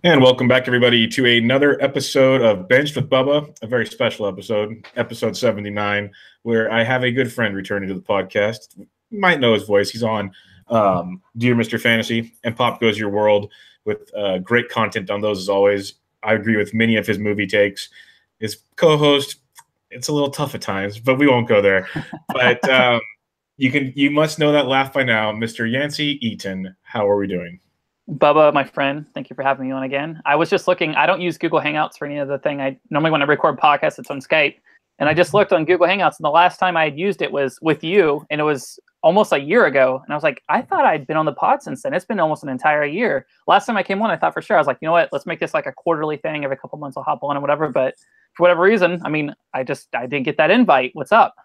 And welcome back, everybody, to another episode of Benched with Bubba, a very special episode, episode 79, where I have a good friend returning to the podcast. You might know his voice. He's on Dear Mr. Fantasy and Pop Goes Your World with great content on those, as always. I agree with many of his movie takes. His co-host, it's a little tough at times, but we won't go there. But you must know that laugh by now. Mr. Yancy Eaton, how are we doing? Bubba, my friend, thank you for having me on again. I was just looking. I don't use Google Hangouts for any of the thing. I normally, when I record podcasts, it's on Skype. And I just looked on Google Hangouts, and the last time I had used it was with you, and it was almost a year ago. And I was like, I thought I'd been on the pod since then. It's been almost an entire year. Last time I came on, I thought for sure, I was like, you know what, let's make this like a quarterly thing. Every couple months I'll hop on and whatever. But for whatever reason, I mean, I didn't get that invite. What's up?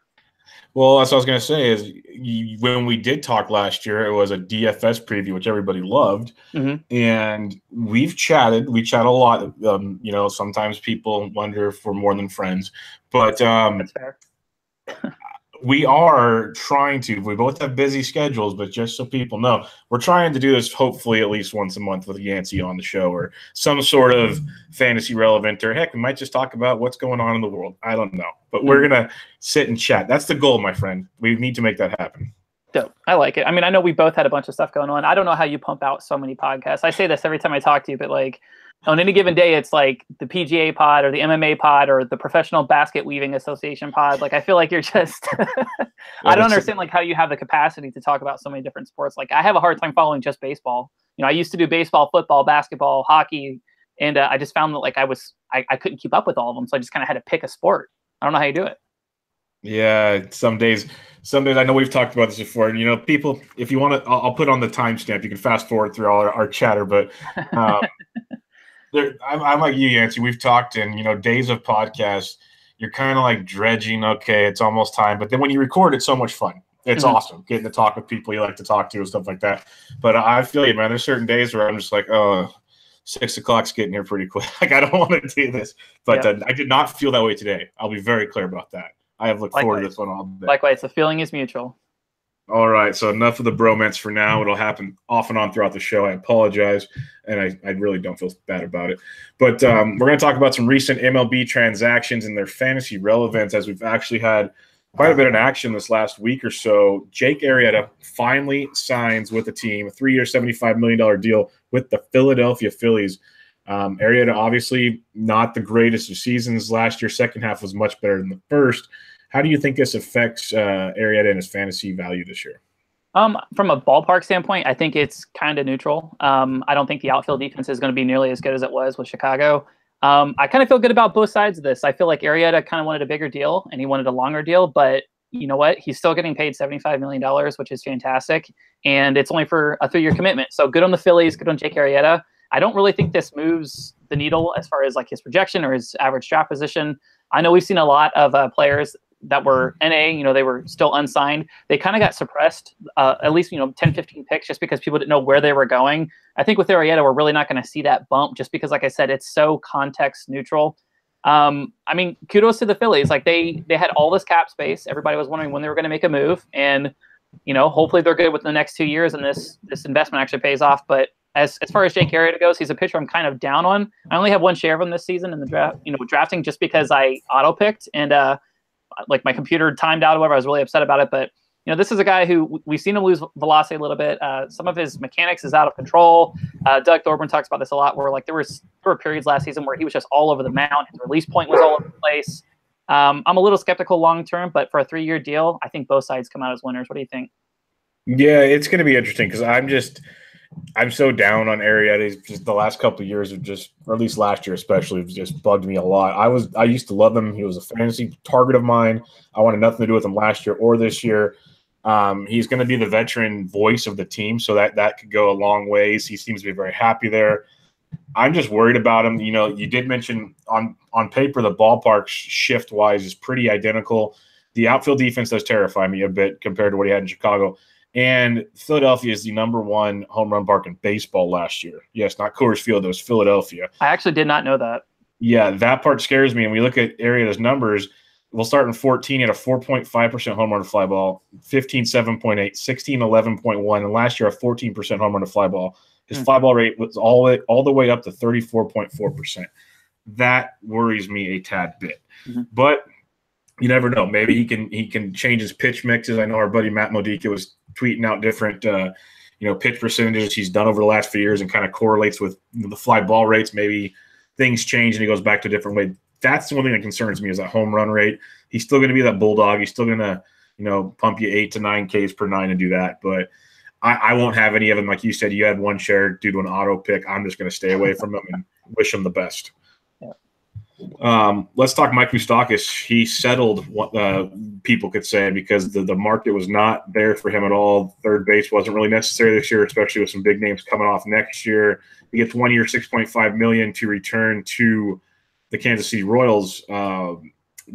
Well, that's what I was going to say is when we did talk last year, it was a DFS preview, which everybody loved. Mm-hmm. And we chat a lot. Sometimes people wonder if we're more than friends, but that's fair. We are trying to. We both have busy schedules, but just so people know, we're trying to do this hopefully at least once a month with Yancy on the show or some sort of fantasy relevant, or heck, we might just talk about what's going on in the world. I don't know, but we're gonna sit and chat. That's the goal, my friend. We need to make that happen. Dope. I like it. I mean, I know we both had a bunch of stuff going on. I don't know how you pump out so many podcasts. I say this every time I talk to you, but like, on any given day, it's like the PGA pod or the MMA pod or the Professional Basket Weaving Association pod. Like, I feel like you're just I don't understand like how you have the capacity to talk about so many different sports. Like, I have a hard time following just baseball. You know, I used to do baseball, football, basketball, hockey, and I just found that like I couldn't keep up with all of them. So I just kind of had to pick a sport. I don't know how you do it. Yeah, some days I know we've talked about this before. You know, people, if you want to, I'll put on the timestamp. You can fast forward through all our chatter, but I'm like you, Yancy. We've talked in, days of podcasts, you're kind of like dredging, okay, it's almost time. But then when you record, it's so much fun. It's awesome getting to talk with people you like to talk to and stuff like that. But I feel you, man. There's certain days where I'm just like, oh, 6 o'clock's getting here pretty quick. Like, I don't want to do this. But I did not feel that way today. I'll be very clear about that. I have looked forward to this one all day. Likewise, the feeling is mutual. All right, so enough of the bromance for now. It'll happen off and on throughout the show. I apologize, and I really don't feel bad about it. But we're going to talk about some recent MLB transactions and their fantasy relevance, as we've actually had quite a bit of action this last week or so. Jake Arrieta finally signs with the team, a 3-year, $75 million deal with the Philadelphia Phillies. Arrieta, obviously not the greatest of seasons. Last year, second half was much better than the first. How do you think this affects Arrieta and his fantasy value this year? From a ballpark standpoint, I think it's kind of neutral. I don't think the outfield defense is going to be nearly as good as it was with Chicago. I kind of feel good about both sides of this. I feel like Arrieta kind of wanted a bigger deal and he wanted a longer deal, but you know what? He's still getting paid $75 million, which is fantastic. And it's only for a 3-year commitment. So good on the Phillies, good on Jake Arrieta. I don't really think this moves the needle as far as like his projection or his average draft position. I know we've seen a lot of players that were NA, they were still unsigned. They kind of got suppressed, at least, 10, 15 picks just because people didn't know where they were going. I think with Arrieta, we're really not going to see that bump just because, like I said, it's so context neutral. I mean, kudos to the Phillies. Like they had all this cap space. Everybody was wondering when they were going to make a move. And, hopefully they're good within the next 2 years and this investment actually pays off. But as far as Jake Arrieta goes, he's a pitcher I'm kind of down on. I only have one share of him this season in the draft, drafting just because I auto-picked and, like my computer timed out or whatever. I was really upset about it, but this is a guy who we've seen him lose velocity a little bit. Some of his mechanics is out of control. Doug Thorburn talks about this a lot, where like there were periods last season where he was just all over the mound. His release point was all over the place. I'm a little skeptical long term, but for a 3-year deal, I think both sides come out as winners. What do you think? Yeah, it's going to be interesting because I'm so down on Arrieta. Just the last couple of years of or at least last year especially, have just bugged me a lot. I used to love him. He was a fantasy target of mine. I wanted nothing to do with him last year or this year. He's going to be the veteran voice of the team, so that could go a long ways. He seems to be very happy there. I'm just worried about him. You did mention on paper the ballpark shift wise is pretty identical. The outfield defense does terrify me a bit compared to what he had in Chicago. And Philadelphia is the #1 home run park in baseball last year. Yes, not Coors Field. It was Philadelphia. I actually did not know that. Yeah, that part scares me. And we look at Arrieta's numbers. We'll start in 14. He had a 4.5% home run to fly ball, 15, 7.8, 16, 11.1, and last year a 14% home run to fly ball. His fly ball rate was all the way up to 34.4%. That worries me a tad bit. But you never know. Maybe he can change his pitch mixes. I know our buddy Matt Modica was tweeting out different pitch percentages he's done over the last few years and kind of correlates with the fly ball rates. Maybe things change and he goes back to a different way. That's the one thing that concerns me is that home run rate. He's still going to be that bulldog. He's still going to, pump you 8 to 9 Ks per 9 and do that. But I won't have any of them. Like you said, you had one share due to an auto pick. I'm just going to stay away from him and wish him the best. Let's talk Mike Moustakas. He settled what people could say because the market was not there for him at all. Third base wasn't really necessary this year, especially with some big names coming off next year. He gets 1 year, $6.5 million to return to the Kansas City Royals.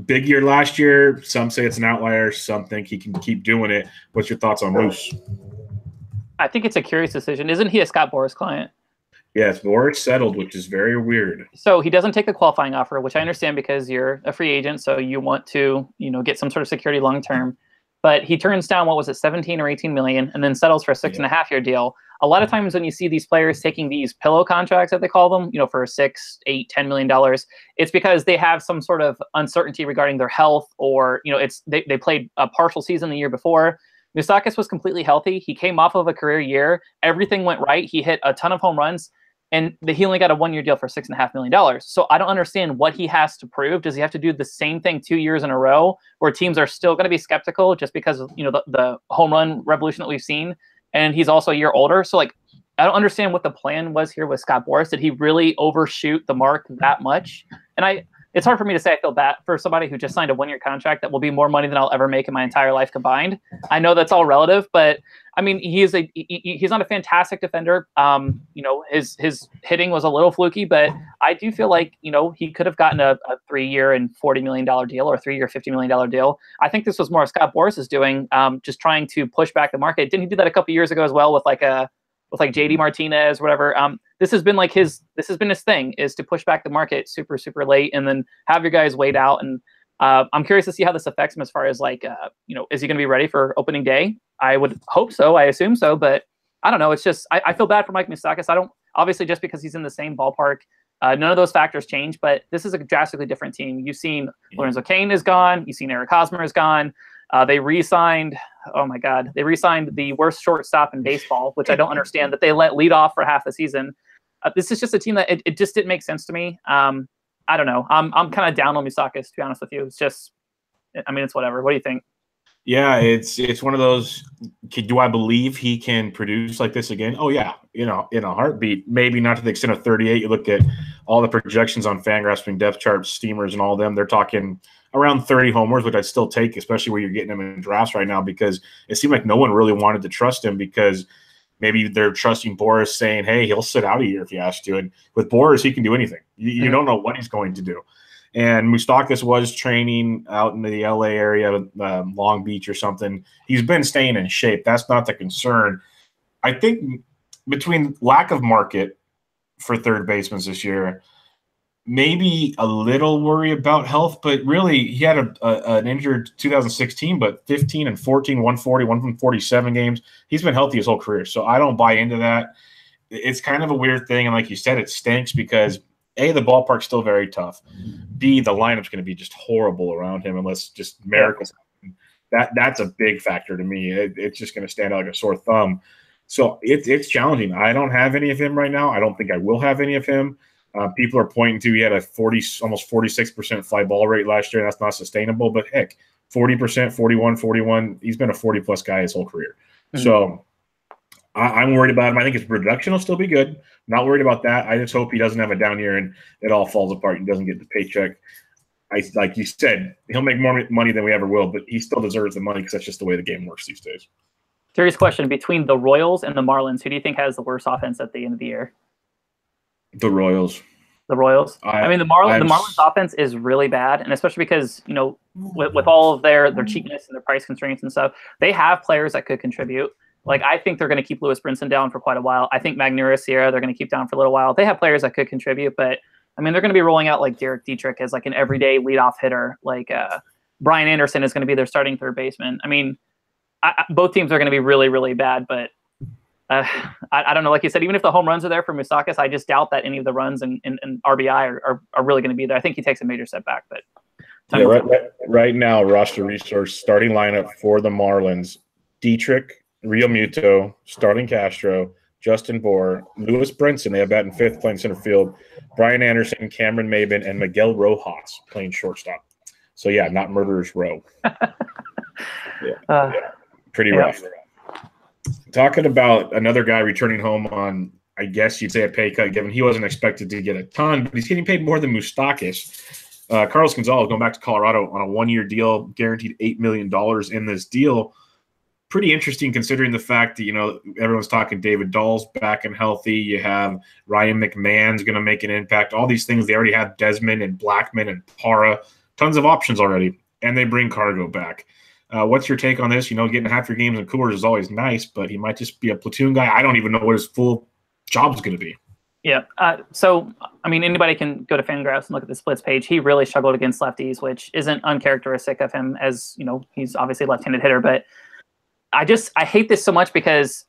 Big year last year. Some say it's an outlier. Some think he can keep doing it. What's your thoughts on Moose? I think it's a curious decision. Isn't he a Scott Boras client? Yes, Boras settled, which is very weird. So he doesn't take the qualifying offer, which I understand because you're a free agent, so you want to, get some sort of security long term. But he turns down, what was it, 17 or 18 million, and then settles for a 6.5-year deal. A lot of times when you see these players taking these pillow contracts, that they call them, for $6, $8, $10 million, it's because they have some sort of uncertainty regarding their health, or they played a partial season the year before. Moustakas was completely healthy. He came off of a career year. Everything went right. He hit a ton of home runs. And he only got a 1-year deal for $6.5 million. So I don't understand what he has to prove. Does he have to do the same thing 2 years in a row where teams are still going to be skeptical just because of the home run revolution that we've seen? And he's also a year older. So I don't understand what the plan was here with Scott Boras. Did he really overshoot the mark that much? And it's hard for me to say I feel bad for somebody who just signed a 1-year contract that will be more money than I'll ever make in my entire life combined. I know that's all relative, but I mean, he's not a fantastic defender. His hitting was a little fluky, but I do feel like, he could have gotten a 3-year and $40 million deal or a 3-year, $50 million deal. I think this was more Scott Boras is doing, just trying to push back the market. Didn't he do that a couple years ago as well with JD Martinez or whatever? This has been his thing, is to push back the market super, super late and then have your guys wait out. And I'm curious to see how this affects him as far as is he going to be ready for opening day? I would hope so. I assume so, but I don't know. It's just, I feel bad for Mike Moustakas. I don't, obviously just because he's in the same ballpark, none of those factors change, but this is a drastically different team. You've seen Lorenzo Cain is gone. You've seen Eric Hosmer is gone. They re-signed, the worst shortstop in baseball, which I don't understand that they let lead off for half the season. This is just a team that it just didn't make sense to me. I don't know. I'm kind of down on Moustakas, to be honest with you. It's just, it's whatever. What do you think? Yeah, it's one of those. Do I believe he can produce like this again? Oh yeah, in a heartbeat. Maybe not to the extent of 38. You look at all the projections on Fangraphs, depth charts, steamers, and all of them. They're talking around 30 homers, which I'd still take, especially where you're getting him in drafts right now, because it seemed like no one really wanted to trust him because maybe they're trusting Boras, saying, hey, he'll sit out a year if he has to. And with Boras, he can do anything. You don't know what he's going to do. And Moustakas was training out in the LA area, Long Beach or something. He's been staying in shape. That's not the concern. I think between lack of market for third basemen this year, maybe a little worry about health, but really he had an injured 2016, but 15 and 14, 140, 147 games. He's been healthy his whole career. So I don't buy into that. It's kind of a weird thing. And like you said, it stinks because A, the ballpark's still very tough. B, the lineup's going to be just horrible around him unless just miracles happen. That's a big factor to me. It's just going to stand out like a sore thumb. So it's challenging. I don't have any of him right now. I don't think I will have any of him. People are pointing to he had a almost 46% fly ball rate last year. That's not sustainable. But heck, 40%, 41. He's been a 40-plus guy his whole career. Mm-hmm. So I'm worried about him. I think his production will still be good. Not worried about that. I just hope he doesn't have a down year and it all falls apart and doesn't get the paycheck. Like you said, he'll make more money than we ever will, but he still deserves the money because that's just the way the game works these days. Serious question. Between the Royals and the Marlins, who do you think has the worst offense at the end of the year? The Royals. The Royals? The Marlins offense is really bad, and especially because, with all of their cheapness and their price constraints and stuff, they have players that could contribute. I think they're going to keep Lewis Brinson down for quite a while. I think Magneuris Sierra they're going to keep down for a little while. They have players that could contribute, but they're going to be rolling out Derek Dietrich as an everyday leadoff hitter. Brian Anderson is going to be their starting third baseman. I mean, both teams are going to be really, really bad, but I don't know. Like you said, even if the home runs are there for Moustakas, I just doubt that any of the runs and RBI are really going to be there. I think he takes a major step back, but yeah, right now, roster resource starting lineup for the Marlins: Dietrich, Real Muto, starting Castro, Justin Bohr, Lewis Brinson. They have batting fifth, playing center field. Brian Anderson, Cameron Maben, and Miguel Rojas playing shortstop. So yeah, not Murderers Row. Yeah, pretty rough. Talking about another guy returning home on, I guess you'd say, a pay cut, given he wasn't expected to get a ton, but he's getting paid more than Moustakas. Carlos Gonzalez going back to Colorado on a one-year deal, guaranteed $8 million in this deal. Pretty interesting considering the fact that, everyone's talking David Dahl's back and healthy. You have Ryan McMahon's going to make an impact. All these things, they already have Desmond and Blackman and Parra. Tons of options already, and they bring Cargo back. What's your take on this? Getting half your games in Coors is always nice, but he might just be a platoon guy. I don't even know what his full job is going to be. Yeah. So, I mean, anybody can go to Fangraphs and look at the splits page. He really struggled against lefties, which isn't uncharacteristic of him, as, he's obviously a left-handed hitter. But I hate this so much because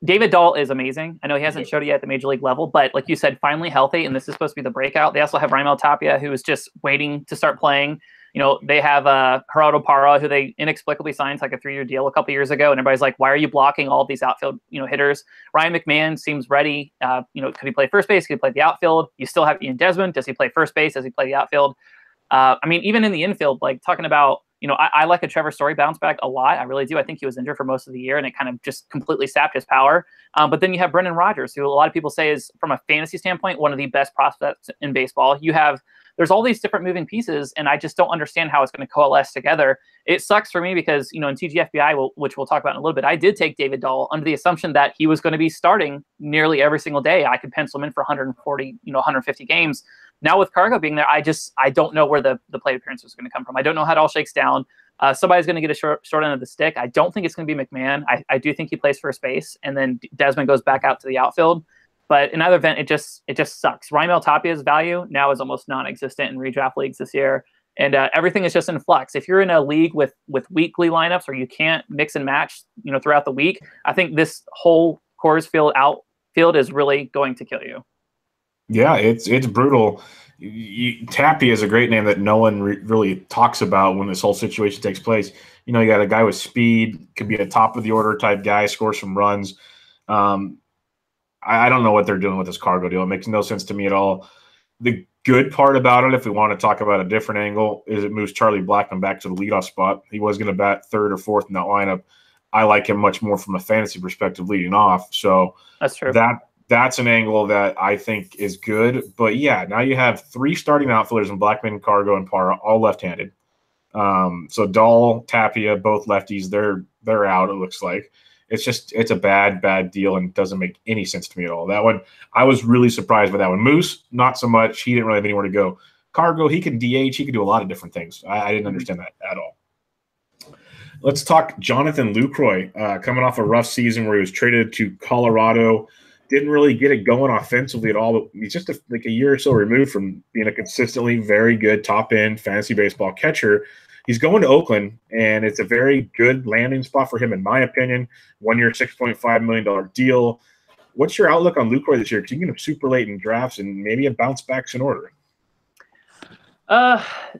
David Dahl is amazing. I know he hasn't showed it yet at the major league level, but like you said, finally healthy, and this is supposed to be the breakout. They also have Raimel Tapia, who is just waiting to start playing. They have Gerardo Parra, who they inexplicably signed like a 3-year deal a couple years ago, and everybody's like, why are you blocking all of these outfield hitters? Ryan McMahon seems ready. Could he play first base? Could he play the outfield? You still have Ian Desmond. Does he play first base? Does he play the outfield? I mean, even in the infield, like talking about, I like a Trevor Story bounce back a lot. I really do. I think he was injured for most of the year, and it kind of just completely sapped his power. But then you have Brendan Rodgers, who a lot of people say is, from a fantasy standpoint, one of the best prospects in baseball. There's all these different moving pieces, and I just don't understand how it's going to coalesce together. It sucks for me because, in TGFBI, which we'll talk about in a little bit, I did take David Dahl under the assumption that he was going to be starting nearly every single day. I could pencil him in for 140, 150 games. Now with Cargo being there, I don't know where the plate appearance is going to come from. I don't know how it all shakes down. Somebody's going to get a short end of the stick. I don't think it's going to be McMahon. I do think he plays first base, and then Desmond goes back out to the outfield. But in either event, it just sucks. Raimel Tapia's value now is almost non-existent in redraft leagues this year, and everything is just in flux. If you're in a league with weekly lineups where you can't mix and match, throughout the week, I think this whole Coors Field outfield is really going to kill you. Yeah, it's brutal. Tapia is a great name that no one really talks about when this whole situation takes place. You got a guy with speed, could be a top of the order type guy, score some runs. I don't know what they're doing with this Cargo deal. It makes no sense to me at all. The good part about it, if we want to talk about a different angle, is it moves Charlie Blackman back to the leadoff spot. He was going to bat third or fourth in that lineup. I like him much more from a fantasy perspective leading off. So that's true. That's an angle that I think is good. But yeah, now you have 3 starting outfielders in Blackman, Cargo, and Parra, all left-handed. So Dahl, Tapia, both lefties, they're out, it looks like. It's a bad deal and doesn't make any sense to me at all. That one, I was really surprised by that one. Moose, not so much. He didn't really have anywhere to go. Cargo, he can DH. He can do a lot of different things. I didn't understand that at all. Let's talk Jonathan Lucroy, coming off a rough season where he was traded to Colorado. Didn't really get it going offensively at all. But he's just like a year or so removed from being a consistently very good top-end fantasy baseball catcher. He's going to Oakland, and it's a very good landing spot for him, in my opinion. 1 year, $6.5 million deal. What's your outlook on Lucroy this year? Because you can get him super late in drafts, and maybe a bounce back's in order.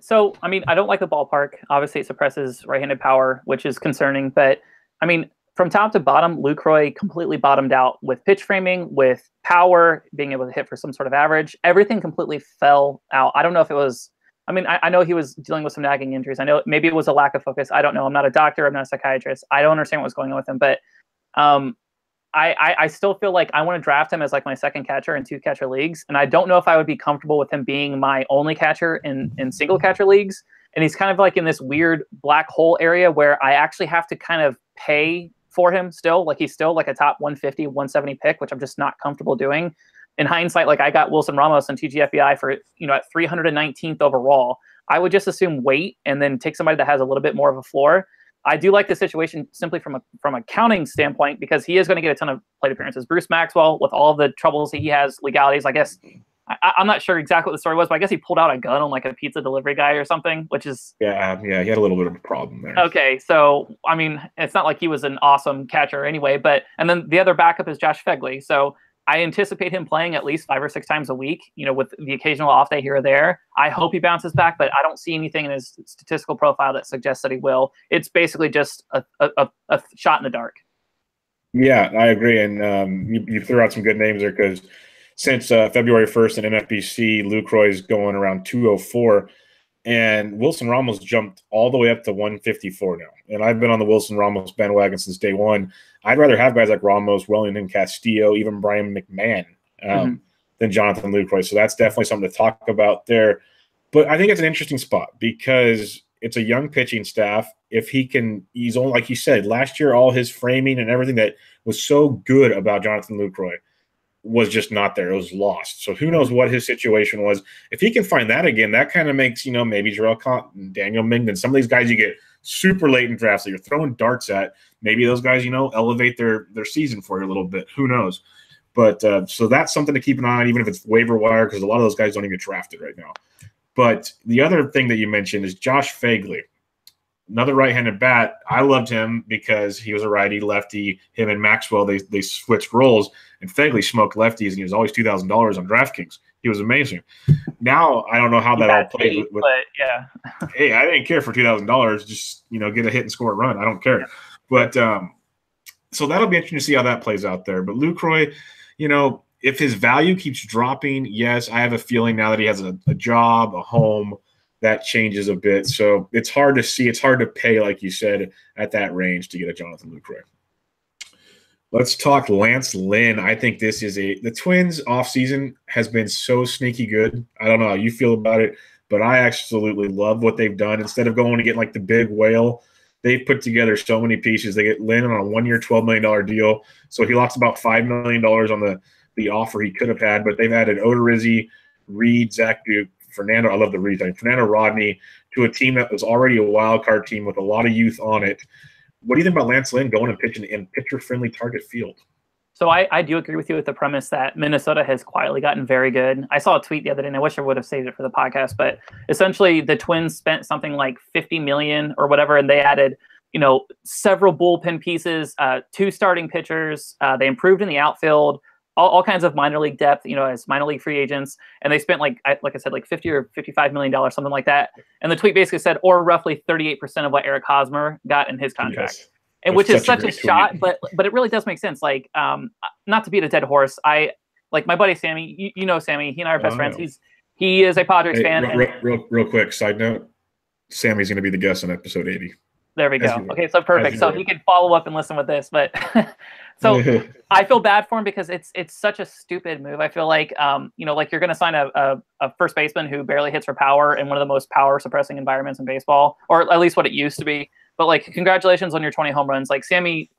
So, I mean, I don't like the ballpark. Obviously, it suppresses right-handed power, which is concerning. But, I mean, from top to bottom, Lucroy completely bottomed out with pitch framing, with power, being able to hit for some sort of average. Everything completely fell out. I don't know if it was – I mean, I know he was dealing with some nagging injuries. I know maybe it was a lack of focus. I don't know. I'm not a doctor. I'm not a psychiatrist. I don't understand what's going on with him. But I still feel like I want to draft him as like my second catcher in 2-catcher leagues. And I don't know if I would be comfortable with him being my only catcher in single catcher leagues. And he's kind of like in this weird black hole area where I actually have to kind of pay for him still. Like he's still like a top 150, 170 pick, which I'm just not comfortable doing. In hindsight, like I got Wilson Ramos and TGFBI for, at 319th overall. I would just assume wait and then take somebody that has a little bit more of a floor. I do like the situation simply from a counting standpoint because he is going to get a ton of plate appearances. Bruce Maxwell, with all of the troubles he has, legalities, I I'm not sure exactly what the story was, but I guess he pulled out a gun on like a pizza delivery guy or something, which is yeah, he had a little bit of a problem there. okay. So I mean, it's not like he was an awesome catcher anyway. But and then the other backup is Josh Fegley. So I anticipate him playing at least 5 or 6 times a week, with the occasional off day here or there. I hope he bounces back, but I don't see anything in his statistical profile that suggests that he will. It's basically just a shot in the dark. Yeah, I agree. And you threw out some good names there because since February 1st in NFBC, Lucroy's going around 204. And Wilson Ramos jumped all the way up to 154 now. And I've been on the Wilson Ramos bandwagon since day one. I'd rather have guys like Ramos, Wellington Castillo, even Brian McMahon than Jonathan Lucroy. So that's definitely something to talk about there. But I think it's an interesting spot because it's a young pitching staff. If he can, he's only, like you said, last year, all his framing and everything that was so good about Jonathan Lucroy was just not there. It was lost. So who knows what his situation was. If he can find that again, that kind of makes, maybe Jarrell Cotton, Daniel Mingden, some of these guys you get super late in drafts that you're throwing darts at, maybe those guys, elevate their season for you a little bit. Who knows? But so that's something to keep an eye on, even if it's waiver wire, because a lot of those guys don't even get drafted right now. But the other thing that you mentioned is Josh Fegley. Another right-handed bat. I loved him because he was a righty, lefty. Him and Maxwell, they switched roles, and Fegley smoked lefties, and he was always $2,000 on DraftKings. He was amazing. Now I don't know how that all played. But yeah, hey, I didn't care for $2,000. Just get a hit and score a run. I don't care. Yeah. But so that'll be interesting to see how that plays out there. But Lucroy, if his value keeps dropping, yes, I have a feeling now that he has a job, a home, that changes a bit. So it's hard to see. It's hard to pay, like you said, at that range to get a Jonathan Lucroy. Let's talk Lance Lynn. I think this is the Twins offseason has been so sneaky good. I don't know how you feel about it, but I absolutely love what they've done. Instead of going to get like the big whale, they've put together so many pieces. They get Lynn on a 1-year, $12 million deal. So he lost about $5 million on the offer he could have had, but they've added Odorizzi, Reed, Zach Duke, Fernando, I love the Reed thing, Fernando Rodney, to a team that was already a wild card team with a lot of youth on it. What do you think about Lance Lynn going and pitching in pitcher-friendly Target Field? So I do agree with you with the premise that Minnesota has quietly gotten very good. I saw a tweet the other day, and I wish I would have saved it for the podcast, but essentially the Twins spent something like $50 million or whatever, and they added several bullpen pieces, 2 starting pitchers. They improved in the outfield. All kinds of minor league depth, as minor league free agents. And they spent like I said, like $50 or $55 million, something like that. And the tweet basically said, or roughly 38% of what Eric Hosmer got in his contract. Yes. And which is such a shot, but it really does make sense. Like, not to beat a dead horse. Like my buddy Sammy, Sammy, he and I are best friends. He is a Padres fan. Real quick side note. Sammy's going to be the guest on episode 80. There we go. Okay, so perfect. So he can follow up and listen with this, but so I feel bad for him because it's such a stupid move. I feel like like you're going to sign a first baseman who barely hits for power in one of the most power suppressing environments in baseball, or at least what it used to be. But like, congratulations on your 20 home runs. Like Sammy,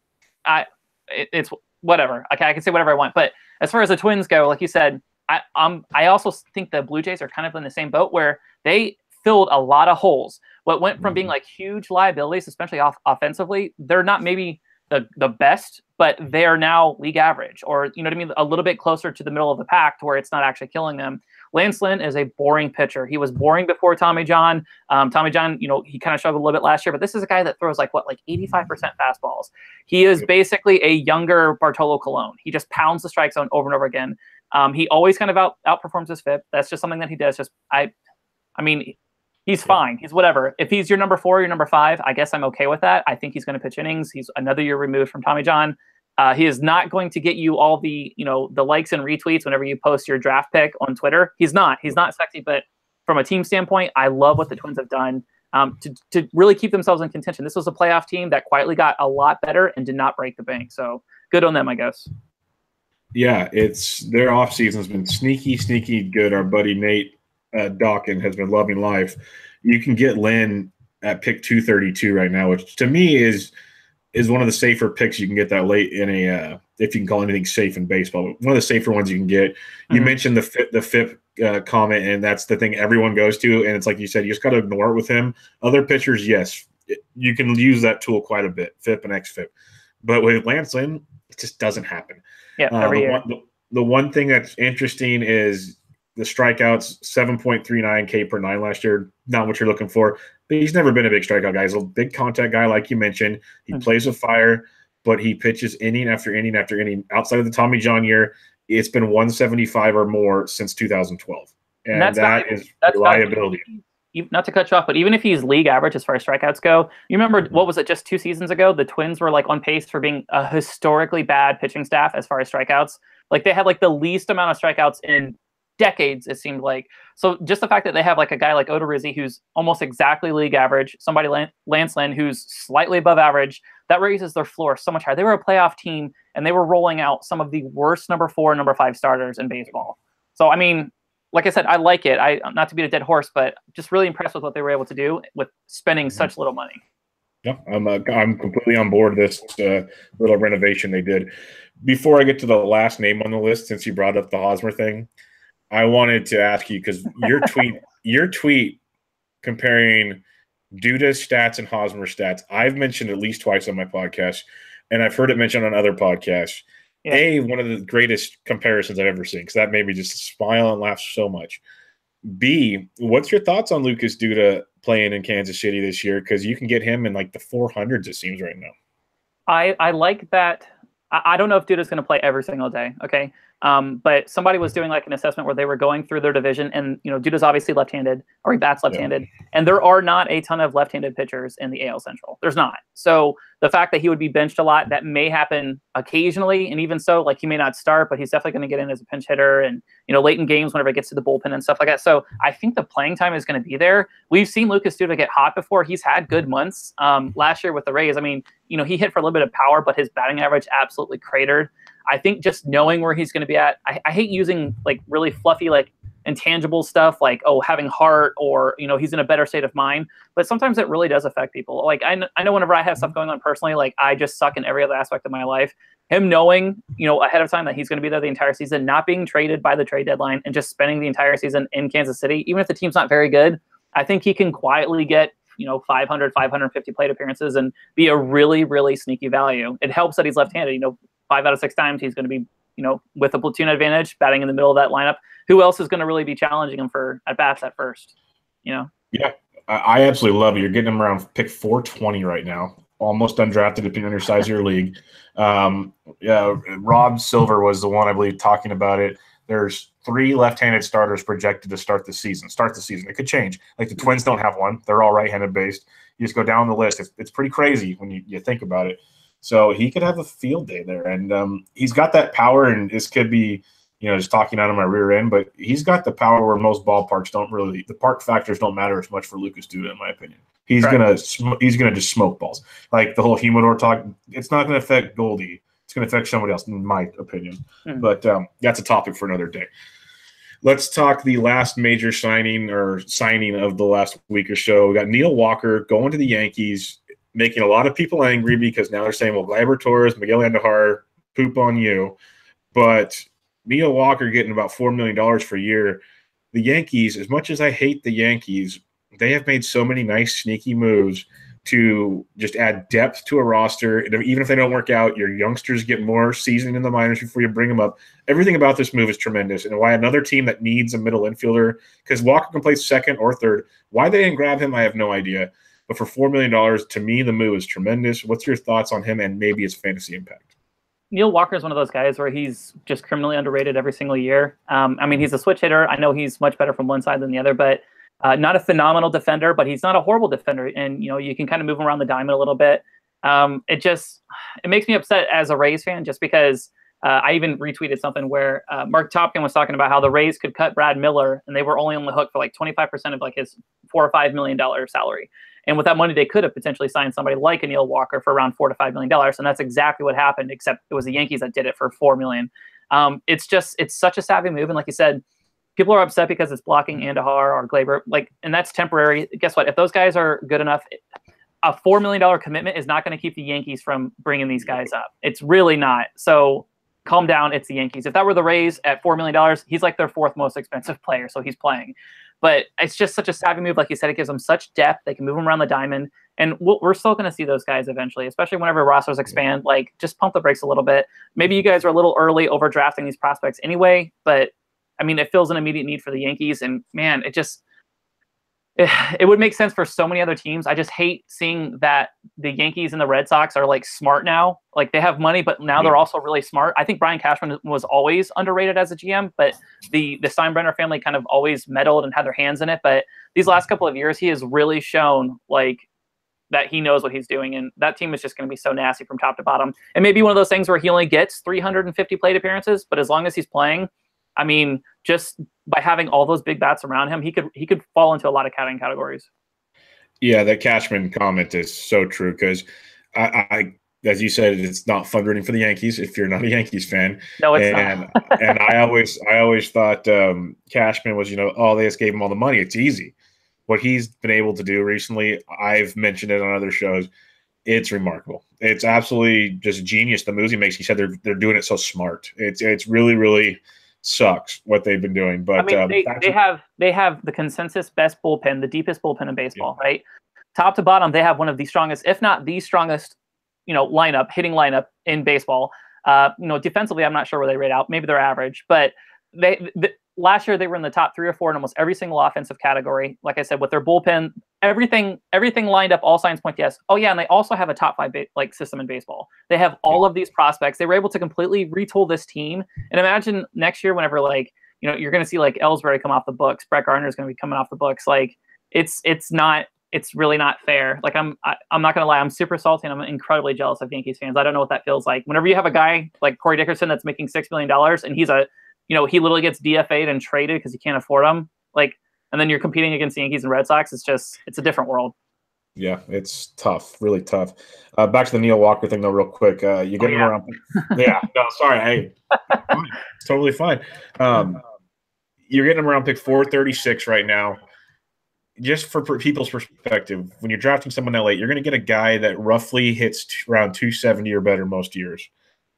it's whatever. Okay, I can say whatever I want. But as far as the Twins go, like you said, I also think the Blue Jays are kind of in the same boat where they filled a lot of holes. What went from being like huge liabilities, especially offensively, they're not maybe the best, but they are now league average, or a little bit closer to the middle of the pack to where it's not actually killing them. Lance Lynn is a boring pitcher. He was boring before Tommy John. Tommy John, he kind of struggled a little bit last year, but this is a guy that throws like 85% fastballs. He is basically a younger Bartolo Colon. He just pounds the strike zone over and over again. He always kind of outperforms his FIP. That's just something that he does. He's fine. He's whatever. If he's your number 4, your number 5, I guess I'm okay with that. I think he's going to pitch innings. He's another year removed from Tommy John. He is not going to get you all the the likes and retweets whenever you post your draft pick on Twitter. He's not sexy, but from a team standpoint, I love what the Twins have done to really keep themselves in contention. This was a playoff team that quietly got a lot better and did not break the bank. So good on them, I guess. Yeah, their offseason has been sneaky good. Our buddy Nate Dawkins has been loving life. You can get Lynn at pick 232 right now, which to me is one of the safer picks you can get that late in a if you can call anything safe in baseball. But one of the safer ones you can get. You mentioned the FIP comment, and that's the thing everyone goes to. And it's like you said, you just got to ignore it with him. Other pitchers, yes, you can use that tool quite a bit, FIP and XFIP. But with Lance Lynn, it just doesn't happen. Yeah, every year. The one thing that's interesting is The strikeouts, 7.39 K per nine last year, not what you're looking for. But he's never been a big strikeout guy. He's a big contact guy, like you mentioned. He plays with fire, but he pitches inning after inning after inning. Outside of the Tommy John year, it's been 175 or more since 2012. And that's reliability. Not to cut you off, but even if he's league average as far as strikeouts go, you remember, what was it, just 2 seasons ago? The Twins were like on pace for being a historically bad pitching staff as far as strikeouts. Like they had like the least amount of strikeouts in decades, it seemed like. So just the fact that they have like a guy like Odorizzi who's almost exactly league average, somebody Lance Lynn who's slightly above average, that raises their floor so much higher. They were a playoff team and they were rolling out some of the worst number 4 and number 5 starters in baseball. So I mean, like I said, I like it. I'm not to beat a dead horse, but just really impressed with what they were able to do with spending such little money. Yeah, I'm completely on board this little renovation they did. Before I get to the last name on the list, since you brought up the Hosmer thing, I wanted to ask you, because your tweet comparing Duda's stats and Hosmer's stats, I've mentioned at least twice on my podcast, and I've heard it mentioned on other podcasts. Yeah. One of the greatest comparisons I've ever seen, because that made me just smile and laugh so much. B, what's your thoughts on Lucas Duda playing in Kansas City this year? Because you can get him in like the 400s, it seems, right now. I like that. I don't know if Duda's going to play every single day, okay? But somebody was doing like an assessment where they were going through their division, and Duda's obviously left-handed, or he bats left-handed, and there are not a ton of left-handed pitchers in the AL Central. There's not. So the fact that he would be benched a lot, that may happen occasionally, and even so, like, he may not start, but he's definitely going to get in as a pinch hitter, and late in games whenever it gets to the bullpen and stuff like that. So I think the playing time is going to be there. We've seen Lucas Duda get hot before. He's had good months. Last year with the Rays, I mean, he hit for a little bit of power, but his batting average absolutely cratered. I think just knowing where he's going to be at, I hate using like really fluffy, like intangible stuff, like, having heart, or, he's in a better state of mind. But sometimes it really does affect people. Like I know whenever I have stuff going on personally, like I just suck in every other aspect of my life. Him knowing, ahead of time that he's going to be there the entire season, not being traded by the trade deadline, and just spending the entire season in Kansas City, even if the team's not very good, I think he can quietly get 500, 550 plate appearances and be a really, really sneaky value. It helps that he's left-handed. 5 out of 6 times he's going to be, with a platoon advantage, batting in the middle of that lineup. Who else is going to really be challenging him for at bats at first? Yeah, I absolutely love it. You're getting him around pick 420 right now, almost undrafted depending on your size of your league. Rob Silver was the one, I believe, talking about it. There's 3 left-handed starters projected to start the season. It could change. Like the Twins don't have one. They're all right-handed based. You just go down the list. It's pretty crazy when you think about it. So he could have a field day there. And he's got that power, and this could be, just talking out of my rear end, but he's got the power where most ballparks don't really – the park factors don't matter as much for Lucas Duda, in my opinion. He's gonna just smoke balls. Like the whole humidor talk, it's not going to affect Goldie. It's going to affect somebody else, in my opinion. But that's a topic for another day. Let's talk the last major signing of the last week or so. We got Neil Walker going to the Yankees, making a lot of people angry because now they're saying, well, Gleyber Torres, Miguel Andujar, poop on you. But Neil Walker getting about $4 million for a year. The Yankees, as much as I hate the Yankees, they have made so many nice, sneaky moves to just add depth to a roster. And even if they don't work out, your youngsters get more seasoned in the minors before you bring them up. Everything about this move is tremendous. And why another team that needs a middle infielder, because Walker can play second or third. Why they didn't grab him, I have no idea. But for $4 million, to me, the move is tremendous. What's your thoughts on him and maybe his fantasy impact? Neil Walker is one of those guys where he's just criminally underrated every single year. I mean, he's a switch hitter. I know he's much better from one side than the other, but not a phenomenal defender, but he's not a horrible defender. And, you can kind of move him around the diamond a little bit. It makes me upset as a Rays fan, just because I even retweeted something where Mark Topkin was talking about how the Rays could cut Brad Miller and they were only on the hook for like 25% of like his $4 or $5 million salary. And with that money, they could have potentially signed somebody like a Neil Walker for around $4 to $5 million. And that's exactly what happened, except it was the Yankees that did it for $4 million. It's such a savvy move. And like you said, people are upset because it's blocking Andujar or Gleyber, and that's temporary. Guess what? If those guys are good enough, a $4 million commitment is not going to keep the Yankees from bringing these guys up. It's really not. So calm down. It's the Yankees. If that were the Rays at $4 million, he's like their 4th most expensive player. So he's playing. But it's just such a savvy move. Like you said, it gives them such depth. They can move them around the diamond. And we're still going to see those guys eventually, especially whenever rosters expand. Like, just pump the brakes a little bit. Maybe you guys are a little early overdrafting these prospects anyway, but I mean, it fills an immediate need for the Yankees, and man, it would make sense for so many other teams. I just hate seeing that the Yankees and the Red Sox are like smart now. Like they have money, but now they're also really smart. I think Brian Cashman was always underrated as a GM, but the Steinbrenner family kind of always meddled and had their hands in it. But these last couple of years, he has really shown like that he knows what he's doing, and that team is just going to be so nasty from top to bottom. And maybe one of those things where he only gets 350 plate appearances, but as long as he's playing, I mean, just by having all those big bats around him, he could fall into a lot of categories. Yeah, that Cashman comment is so true because I, as you said, it's not fun rooting for the Yankees if you're not a Yankees fan. No, it's not. And I always thought Cashman was, oh, they just gave him all the money. It's easy. What he's been able to do recently, I've mentioned it on other shows. It's remarkable. It's absolutely just genius. The moves he makes. He said they're doing it so smart. It's really, really sucks what they've been doing. But I mean, they have the consensus best bullpen, the deepest bullpen in baseball, right? Top to bottom, they have one of the strongest, if not the strongest, hitting lineup in baseball. Defensively, I'm not sure where they rate out. Maybe they're average, but last year they were in the top 3 or 4 in almost every single offensive category. Like I said, with their bullpen, everything lined up, all signs point to yes. Oh yeah, and they also have a top 5 system in baseball. They have all of these prospects. They were able to completely retool this team. And imagine next year, whenever you're going to see like Ellsbury come off the books, Brett Gardner is going to be coming off the books. Like it's really not fair. Like I'm not going to lie, I'm super salty and I'm incredibly jealous of Yankees fans. I don't know what that feels like. Whenever you have a guy like Corey Dickerson that's making $6 million and he's he literally gets DFA'd and traded because you can't afford him. And then you're competing against the Yankees and Red Sox. It's a different world. Yeah, it's tough, really tough. Back to the Neil Walker thing, though, real quick. You get him around. Yeah, no, sorry. Hey, it's totally fine. You're getting him around pick 436 right now. Just for people's perspective, when you're drafting someone that late, you're going to get a guy that roughly hits around 270 or better most years.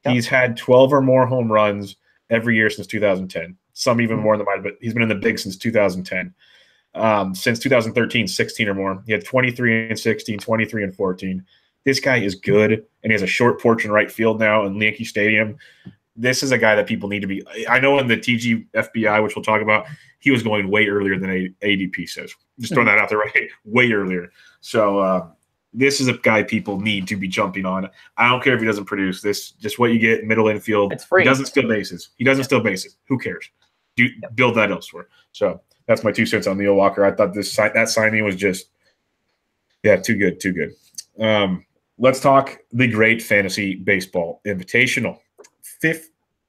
Yep. He's had 12 or more home runs every year since 2010. Some even more than mine, but he's been in the big since 2010. Since 2013, 16 or more. He had 23 and 16, 23 and 14. This guy is good, and he has a short porch in right field now in Yankee Stadium. This is a guy that people need to be – I know in the TGFBI, which we'll talk about, he was going way earlier than ADP says. Just throwing that out there, right? Way earlier. So this is a guy people need to be jumping on. I don't care if he doesn't produce. This just what you get, middle infield. It's free. He doesn't steal bases. Steal bases. Who cares? Build that elsewhere. So that's my 2 cents on Neil Walker. I thought that signing was just too good. Let's talk the Great Fantasy Baseball Invitational.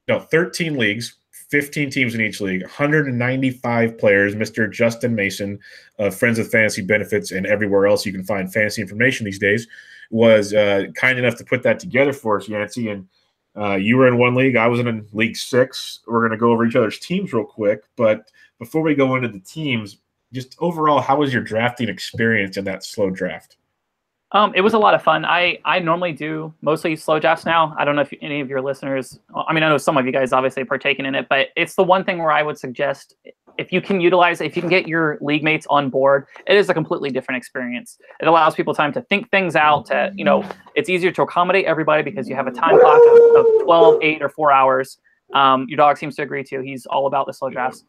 13 leagues, 15 teams in each league, 195 players. Mr. Justin Mason of Friends with Fantasy Benefits and everywhere else you can find fantasy information these days was kind enough to put that together for us, Yancy. And you were in one league. I was in league 6. We're going to go over each other's teams real quick. But before we go into the teams, just overall, how was your drafting experience in that slow draft? It was a lot of fun. I normally do mostly slow drafts now. I don't know if any of your listeners, I know some of you guys obviously partaken in it, but it's the one thing where I would suggest if you can get your league mates on board, it is a completely different experience. It allows people time to think things out, it's easier to accommodate everybody because you have a time clock of 12, 8, or 4 hours. Your dog seems to agree too. He's all about the slow drafts.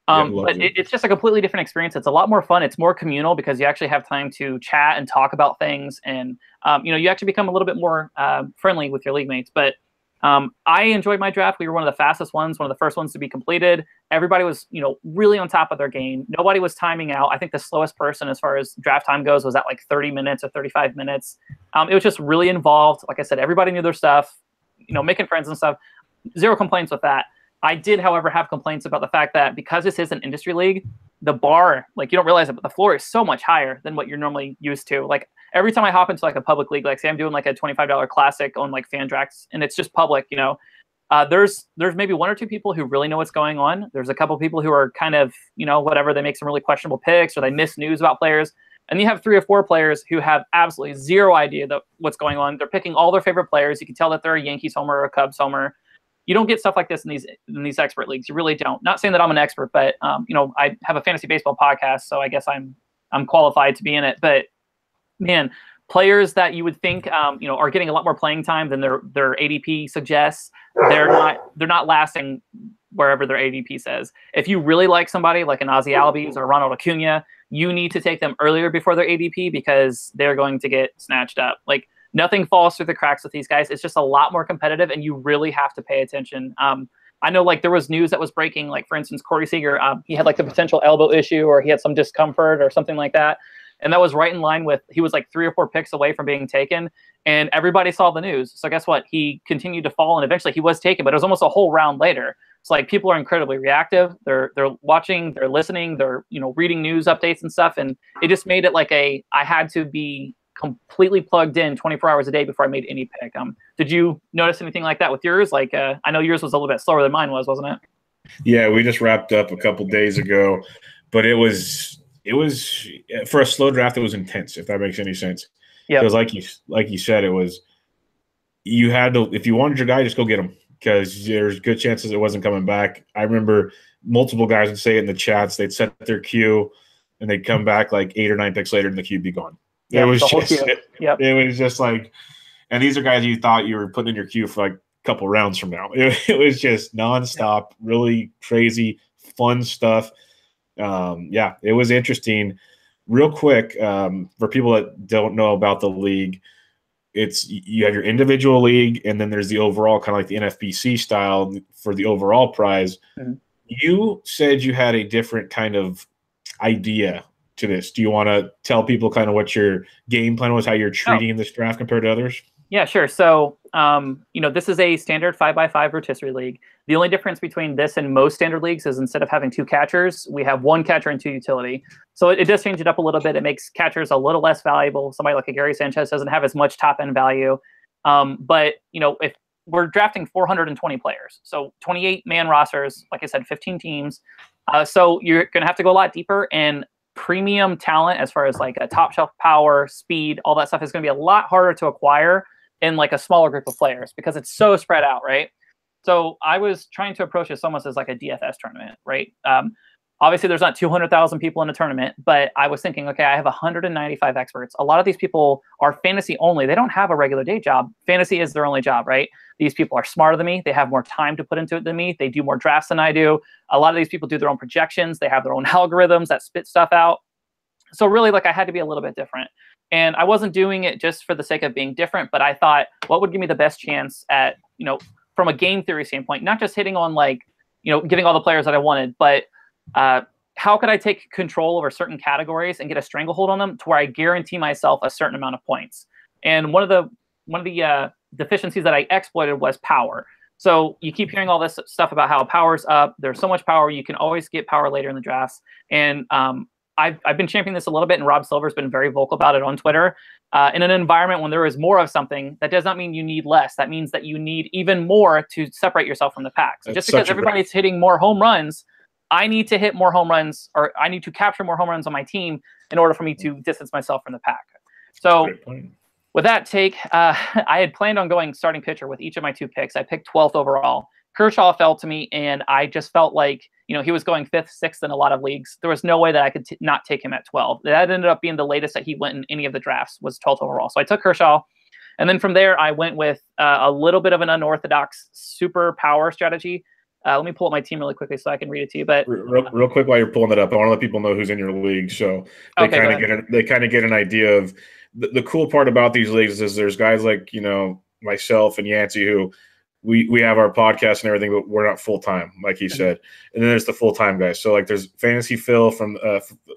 But it's just a completely different experience. It's a lot more fun. It's more communal because you actually have time to chat and talk about things. And, you actually become a little bit more friendly with your league mates. But I enjoyed my draft. We were one of the fastest ones, one of the first ones to be completed. Everybody was, really on top of their game. Nobody was timing out. I think the slowest person as far as draft time goes was at like 30 minutes or 35 minutes. It was just really involved. Like I said, everybody knew their stuff, making friends and stuff. Zero complaints with that. I did, however, have complaints about the fact that because this is an industry league, the bar, you don't realize it, but the floor is so much higher than what you're normally used to. Like every time I hop into a public league, say I'm doing a $25 classic on Fantrax and it's just public, there's maybe 1 or 2 people who really know what's going on. There's a couple of people who are kind of, whatever, they make some really questionable picks or they miss news about players. And you have 3 or 4 players who have absolutely zero idea what's going on. They're picking all their favorite players. You can tell that they're a Yankees homer or a Cubs homer. You don't get stuff like this in these expert leagues. You really don't. Not saying that I'm an expert, but I have a fantasy baseball podcast, so I guess I'm qualified to be in it. But man, players that you would think are getting a lot more playing time than their ADP suggests, they're not lasting wherever their ADP says. If you really like somebody like an Ozzy Albies or Ronald Acuna, you need to take them earlier before their ADP because they're going to get snatched up. Like nothing falls through the cracks with these guys. It's just a lot more competitive, and you really have to pay attention. I know like there was news that was breaking, like for instance, Corey Seager, he had like the potential elbow issue or he had some discomfort or something like that. And that was right in line with, he was like 3 or 4 picks away from being taken, and everybody saw the news. So guess what? He continued to fall, and eventually he was taken, but it was almost a whole round later. It's like people are incredibly reactive. They're watching, they're listening, they're, you know, reading news updates and stuff. And it just made it like I had to be completely plugged in 24 hours a day before I made any pick. Did you notice anything like that with yours? Like, I know yours was a little bit slower than mine was, wasn't it? Yeah, we just wrapped up a couple days ago, but it was for a slow draft. It was intense, if that makes any sense. Yeah, because like you said, it was, you had to, if you wanted your guy, just go get him because there's good chances it wasn't coming back. I remember multiple guys would say it in the chats. They'd set their queue and they'd come back like 8 or 9 picks later and the queue would be gone. Yeah, it was just like, and these are guys you thought you were putting in your queue for like a couple rounds from now. It was just nonstop, really crazy, fun stuff. Yeah, it was interesting. Real quick, for people that don't know about the league, you have your individual league, and then there's the overall, kind of like the NFBC style for the overall prize. Mm-hmm. You said you had a different kind of idea to this. Do you want to tell people kind of what your game plan was, how you're treating this draft compared to others? Yeah, sure. So, this is a standard 5x5 rotisserie league. The only difference between this and most standard leagues is instead of having 2 catchers, we have 1 catcher and 2 utility. So it does change it up a little bit. It makes catchers a little less valuable. Somebody like a Gary Sanchez doesn't have as much top end value. But if we're drafting 420 players, so 28 man rosters, like I said, 15 teams. So you're going to have to go a lot deeper, and premium talent as far as like a top shelf power, speed, all that stuff is going to be a lot harder to acquire in like a smaller group of players because it's so spread out, right? So I was trying to approach this almost as like a DFS tournament, right? Obviously, there's not 200,000 people in a tournament, but I was thinking, okay, I have 195 experts. A lot of these people are fantasy only. They don't have a regular day job. Fantasy is their only job, right? These people are smarter than me. They have more time to put into it than me. They do more drafts than I do. A lot of these people do their own projections. They have their own algorithms that spit stuff out. So really, like, I had to be a little bit different. And I wasn't doing it just for the sake of being different, but I thought, what would give me the best chance at, from a game theory standpoint, not just hitting on like, getting all the players that I wanted, but how could I take control over certain categories and get a stranglehold on them to where I guarantee myself a certain amount of points? And one of the deficiencies that I exploited was power. So you keep hearing all this stuff about how power's up. There's so much power. You can always get power later in the drafts. And I've been championing this a little bit, and Rob Silver's been very vocal about it on Twitter. In an environment when there is more of something, that does not mean you need less. That means that you need even more to separate yourself from the pack. So just because everybody's hitting more home runs, I need to hit more home runs, or I need to capture more home runs on my team in order for me to distance myself from the pack. So with that take, I had planned on going starting pitcher with each of my 2 picks. I picked 12th overall. Kershaw fell to me, and I just felt like, he was going 5th, 6th in a lot of leagues. There was no way that I could not take him at 12. That ended up being the latest that he went in any of the drafts, was 12th overall. So I took Kershaw. And then from there, I went with a little bit of an unorthodox super power strategy. Let me pull up my team really quickly so I can read it to you. But real quick, while you're pulling it up, I want to let people know who's in your league, so they kind of get an idea of the cool part about these leagues is there's guys like myself and Yancy who we have our podcast and everything, but we're not full time, like he said. And then there's the full time guys. So like there's Fantasy Phil from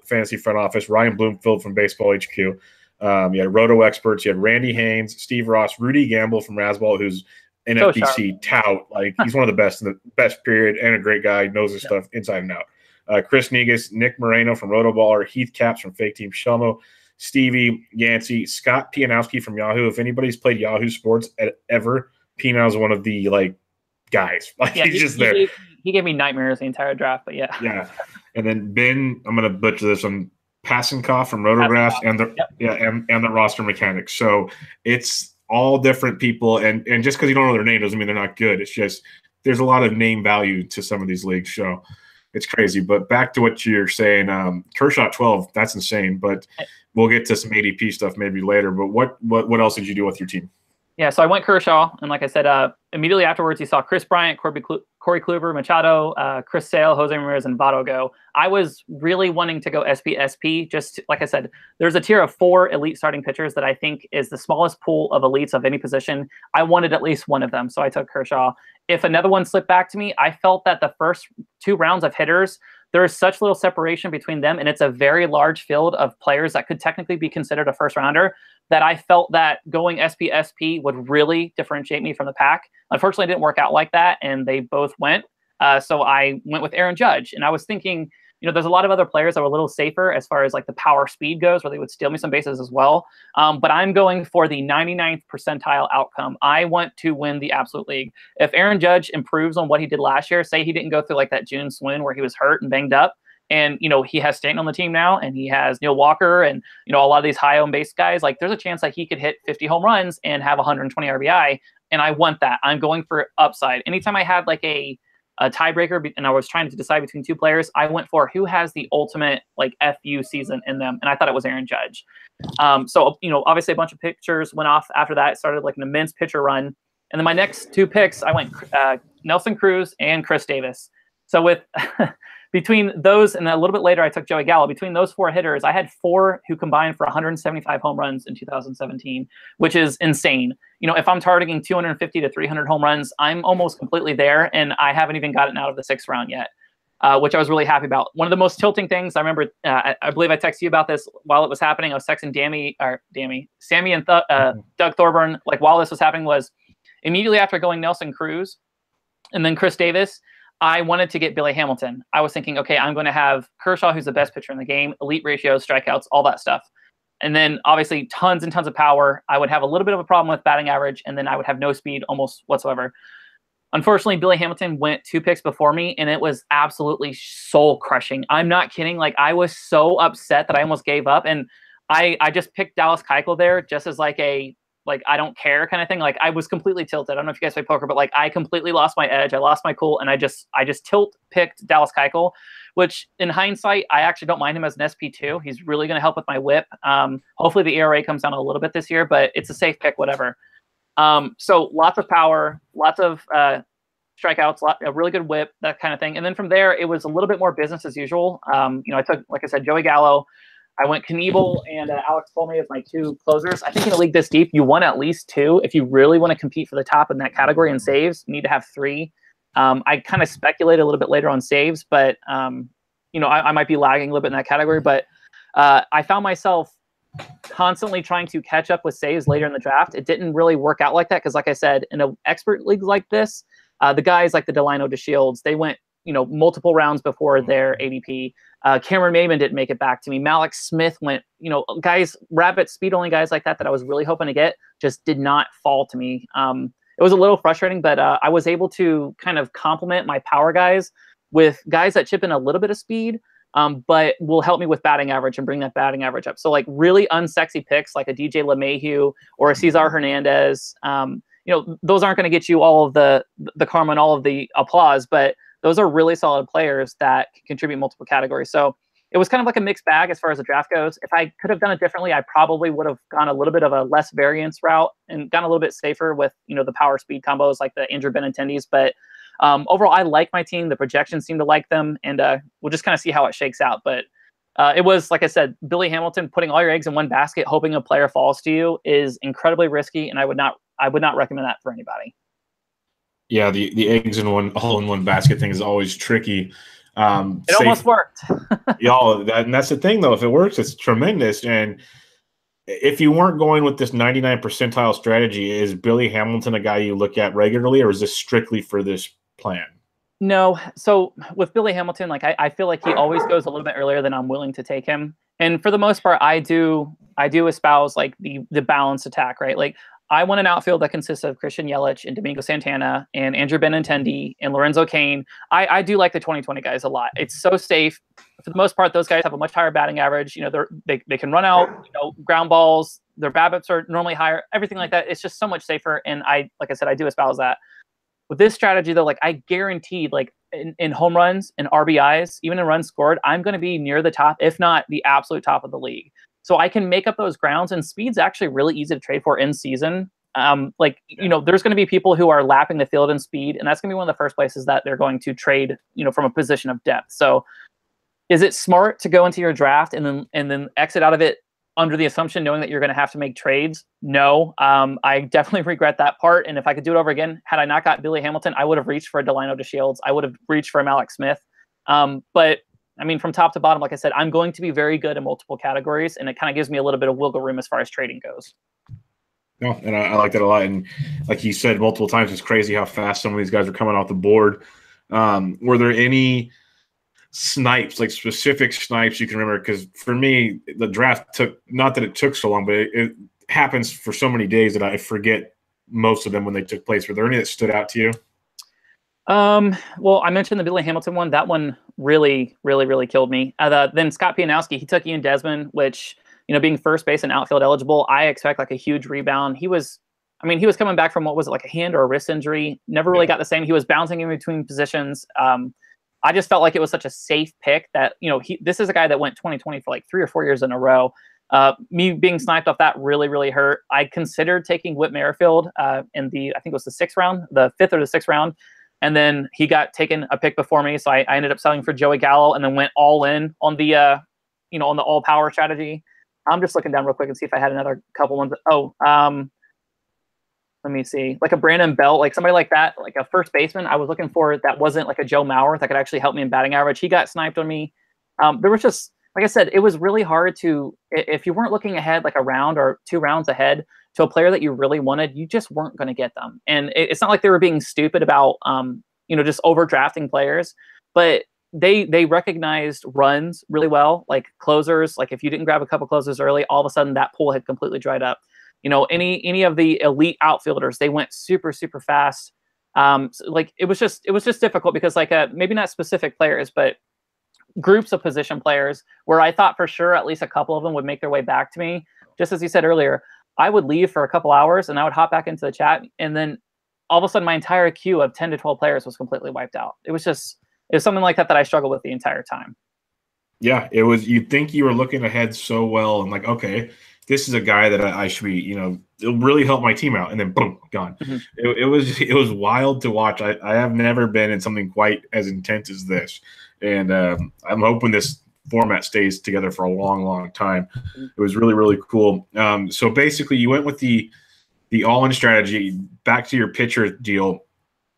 Fantasy Front Office, Ryan Bloomfield from Baseball HQ. You had Roto Experts. You had Randy Haynes, Steve Ross, Rudy Gamble from Razzball, who's NFBC tout. Like he's one of the best in the best period, and a great guy, knows his stuff inside and out. Chris Negus, Nick Moreno from Rotoballer, Heath Caps from Fake Team Shelmo, Stevie, Yancy, Scott Pianowski from Yahoo. If anybody's played Yahoo Sports ever, Pianow's one of the guys. He's just there. He gave me nightmares the entire draft, but yeah. Yeah. And then Ben, I'm gonna butcher this one, Passenkoff from Rotographs and the roster mechanics. So it's all different people, and just because you don't know their name doesn't mean they're not good. It's just there's a lot of name value to some of these leagues. So it's crazy. But back to what you're saying, Kershaw 12, that's insane. But we'll get to some ADP stuff maybe later. But what else did you do with your team? Yeah, so I went Kershaw, and like I said, immediately afterwards, you saw Chris Bryant, Corey Kluber, Machado, Chris Sale, Jose Ramirez, and Votto go. I was really wanting to go SP. Just like I said, there's a tier of 4 elite starting pitchers that I think is the smallest pool of elites of any position. I wanted at least one of them, so I took Kershaw. If another one slipped back to me, I felt that the first 2 rounds of hitters, there is such little separation between them, and it's a very large field of players that could technically be considered a first rounder, that I felt that going SP would really differentiate me from the pack. Unfortunately, it didn't work out like that, and they both went. So I went with Aaron Judge, and I was thinking, there's a lot of other players that were a little safer as far as like the power speed goes, where they would steal me some bases as well. But I'm going for the 99th percentile outcome. I want to win the absolute league. If Aaron Judge improves on what he did last year, say he didn't go through like that June swoon where he was hurt and banged up, and he has Stanton on the team now, and he has Neil Walker, and a lot of these high on base guys, like there's a chance that he could hit 50 home runs and have 120 RBI, and I want that. I'm going for upside. Anytime I had like a tiebreaker and I was trying to decide between 2 players, I went for who has the ultimate like FU season in them, and I thought it was Aaron Judge. So obviously a bunch of pitchers went off after that. It started like an immense pitcher run, and then my next 2 picks, I went Nelson Cruz and Chris Davis. So with between those, and then a little bit later, I took Joey Gallo. Between those 4 hitters, I had 4 who combined for 175 home runs in 2017, which is insane. If I'm targeting 250 to 300 home runs, I'm almost completely there, and I haven't even gotten out of the 6th round yet, which I was really happy about. One of the most tilting things, I remember, I believe I texted you about this while it was happening. I was texting Sammy and Doug Thorburn, like while this was happening, was immediately after going Nelson Cruz and then Chris Davis, I wanted to get Billy Hamilton. I was thinking, okay, I'm going to have Kershaw, who's the best pitcher in the game, elite ratios, strikeouts, all that stuff. And then obviously tons and tons of power. I would have a little bit of a problem with batting average, and then I would have no speed almost whatsoever. Unfortunately, Billy Hamilton went 2 picks before me, and it was absolutely soul crushing. I'm not kidding. Like, I was so upset that I almost gave up. And I just picked Dallas Keuchel there just as like a, like, I don't care kind of thing. Like, I was completely tilted. I don't know if you guys play poker, but like I completely lost my edge. I lost my cool, and I just tilt picked Dallas Keuchel, which in hindsight, I actually don't mind him as an SP2. He's really going to help with my whip. Hopefully the ERA comes down a little bit this year, but it's a safe pick, whatever. So lots of power, lots of strikeouts, a really good whip, that kind of thing. And then from there, it was a little bit more business as usual. I took, like I said, Joey Gallo. I went Knievel and Alex Colme as my 2 closers. I think in a league this deep, you want at least 2. If you really want to compete for the top in that category in saves, you need to have 3. I kind of speculated a little bit later on saves, but I might be lagging a little bit in that category. But I found myself constantly trying to catch up with saves later in the draft. It didn't really work out like that because, like I said, in an expert league like this, the guys like the Delino DeShields, they went multiple rounds before their ADP. Cameron Maybin didn't make it back to me. Malik Smith went, guys, rabbit speed only guys like that I was really hoping to get just did not fall to me. It was a little frustrating, but I was able to kind of complement my power guys with guys that chip in a little bit of speed, but will help me with batting average and bring that batting average up. So like really unsexy picks like a DJ LeMahieu or a Cesar Hernandez, those aren't going to get you all of the karma and all of the applause, but those are really solid players that can contribute multiple categories. So it was kind of like a mixed bag as far as the draft goes. If I could have done it differently, I probably would have gone a little bit of a less variance route and gone a little bit safer with, the power speed combos like the Andrew Benintendi's. But overall, I like my team. The projections seem to like them, and we'll just kind of see how it shakes out. But it was, like I said, Billy Hamilton, putting all your eggs in one basket, hoping a player falls to you is incredibly risky, and I would not recommend that for anybody. Yeah, the eggs in all in one basket thing is always tricky. It almost worked. And that's the thing, though. If it works, it's tremendous. And if you weren't going with this 99 percentile strategy, is Billy Hamilton a guy you look at regularly, or is this strictly for this plan? No. So with Billy Hamilton, like I feel like he always goes a little bit earlier than I'm willing to take him. And for the most part, I do espouse like the balanced attack, right? Like I want an outfield that consists of Christian Yelich and Domingo Santana and Andrew Benintendi and Lorenzo Cain. I do like the 2020 guys a lot. It's so safe. For the most part, those guys have a much higher batting average. They can run out, ground balls. Their BABIPs are normally higher. Everything like that. It's just so much safer. And like I said, I do espouse that. With this strategy, though, like I guaranteed, like in home runs and RBIs, even in runs scored, I'm going to be near the top, if not the absolute top of the league. So I can make up those grounds, and speed's actually really easy to trade for in season. Like, you know, there's going to be people who are lapping the field in speed, and that's going to be one of the first places that they're going to trade, you know, from a position of depth. So is it smart to go into your draft and then exit out of it under the assumption knowing that you're going to have to make trades? No. I definitely regret that part. And if I could do it over again, had I not got Billy Hamilton, I would have reached for a Delino DeShields. I would have reached for a Malik Smith. But I mean, from top to bottom, like I said, I'm going to be very good in multiple categories, and it kind of gives me a little bit of wiggle room as far as trading goes. No, and I like that a lot. And like you said multiple times, it's crazy how fast some of these guys are coming off the board. Were there any snipes, like specific snipes you can remember? Because for me, the draft took, not that it took so long, but it happens for so many days that I forget most of them when they took place. Were there any that stood out to you? Well, I mentioned the Billy Hamilton one. That one really, really, really killed me. Then Scott Pianowski, he took Ian Desmond, which, you know, being first base and outfield eligible, I expect like a huge rebound. He was coming back from, what was it, like a hand or a wrist injury? Never really got the same. He was bouncing in between positions. I just felt like it was such a safe pick that, you know, this is a guy that went 2020 for like 3 or 4 years in a row. Me being sniped off that really, really hurt. I considered taking Whit Merrifield in I think it was the 6th round, the 5th or the 6th round. And then he got taken a pick before me. So I ended up selling for Joey Gallo and then went all in on the, on the all power strategy. I'm just looking down real quick and see if I had another couple ones. Let me see, like a Brandon Belt, like somebody like that, like a first baseman I was looking for that wasn't like a Joe Mauer that could actually help me in batting average. He got sniped on me. There was just, like I said, it was really hard to, if you weren't looking ahead like a round or 2 rounds ahead to a player that you really wanted, you just weren't going to get them. And it's not like they were being stupid about, just overdrafting players, but they recognized runs really well, like closers. Like if you didn't grab a couple closers early, all of a sudden that pool had completely dried up. You know, any of the elite outfielders, they went super, super fast. So like it was just difficult because like maybe not specific players, but groups of position players where I thought for sure at least a couple of them would make their way back to me. Just as you said earlier, I would leave for a couple hours and I would hop back into the chat, and then all of a sudden my entire queue of 10 to 12 players was completely wiped out. It was something like that I struggled with the entire time. Yeah, it was. You'd think you were looking ahead so well and like, okay, this is a guy that I should be, it'll really help my team out. And then boom, gone. Mm-hmm. It was wild to watch. I have never been in something quite as intense as this. And I'm hoping this format stays together for a long, long time. It was really, really cool. So basically you went with the all-in strategy. Back to your pitcher deal.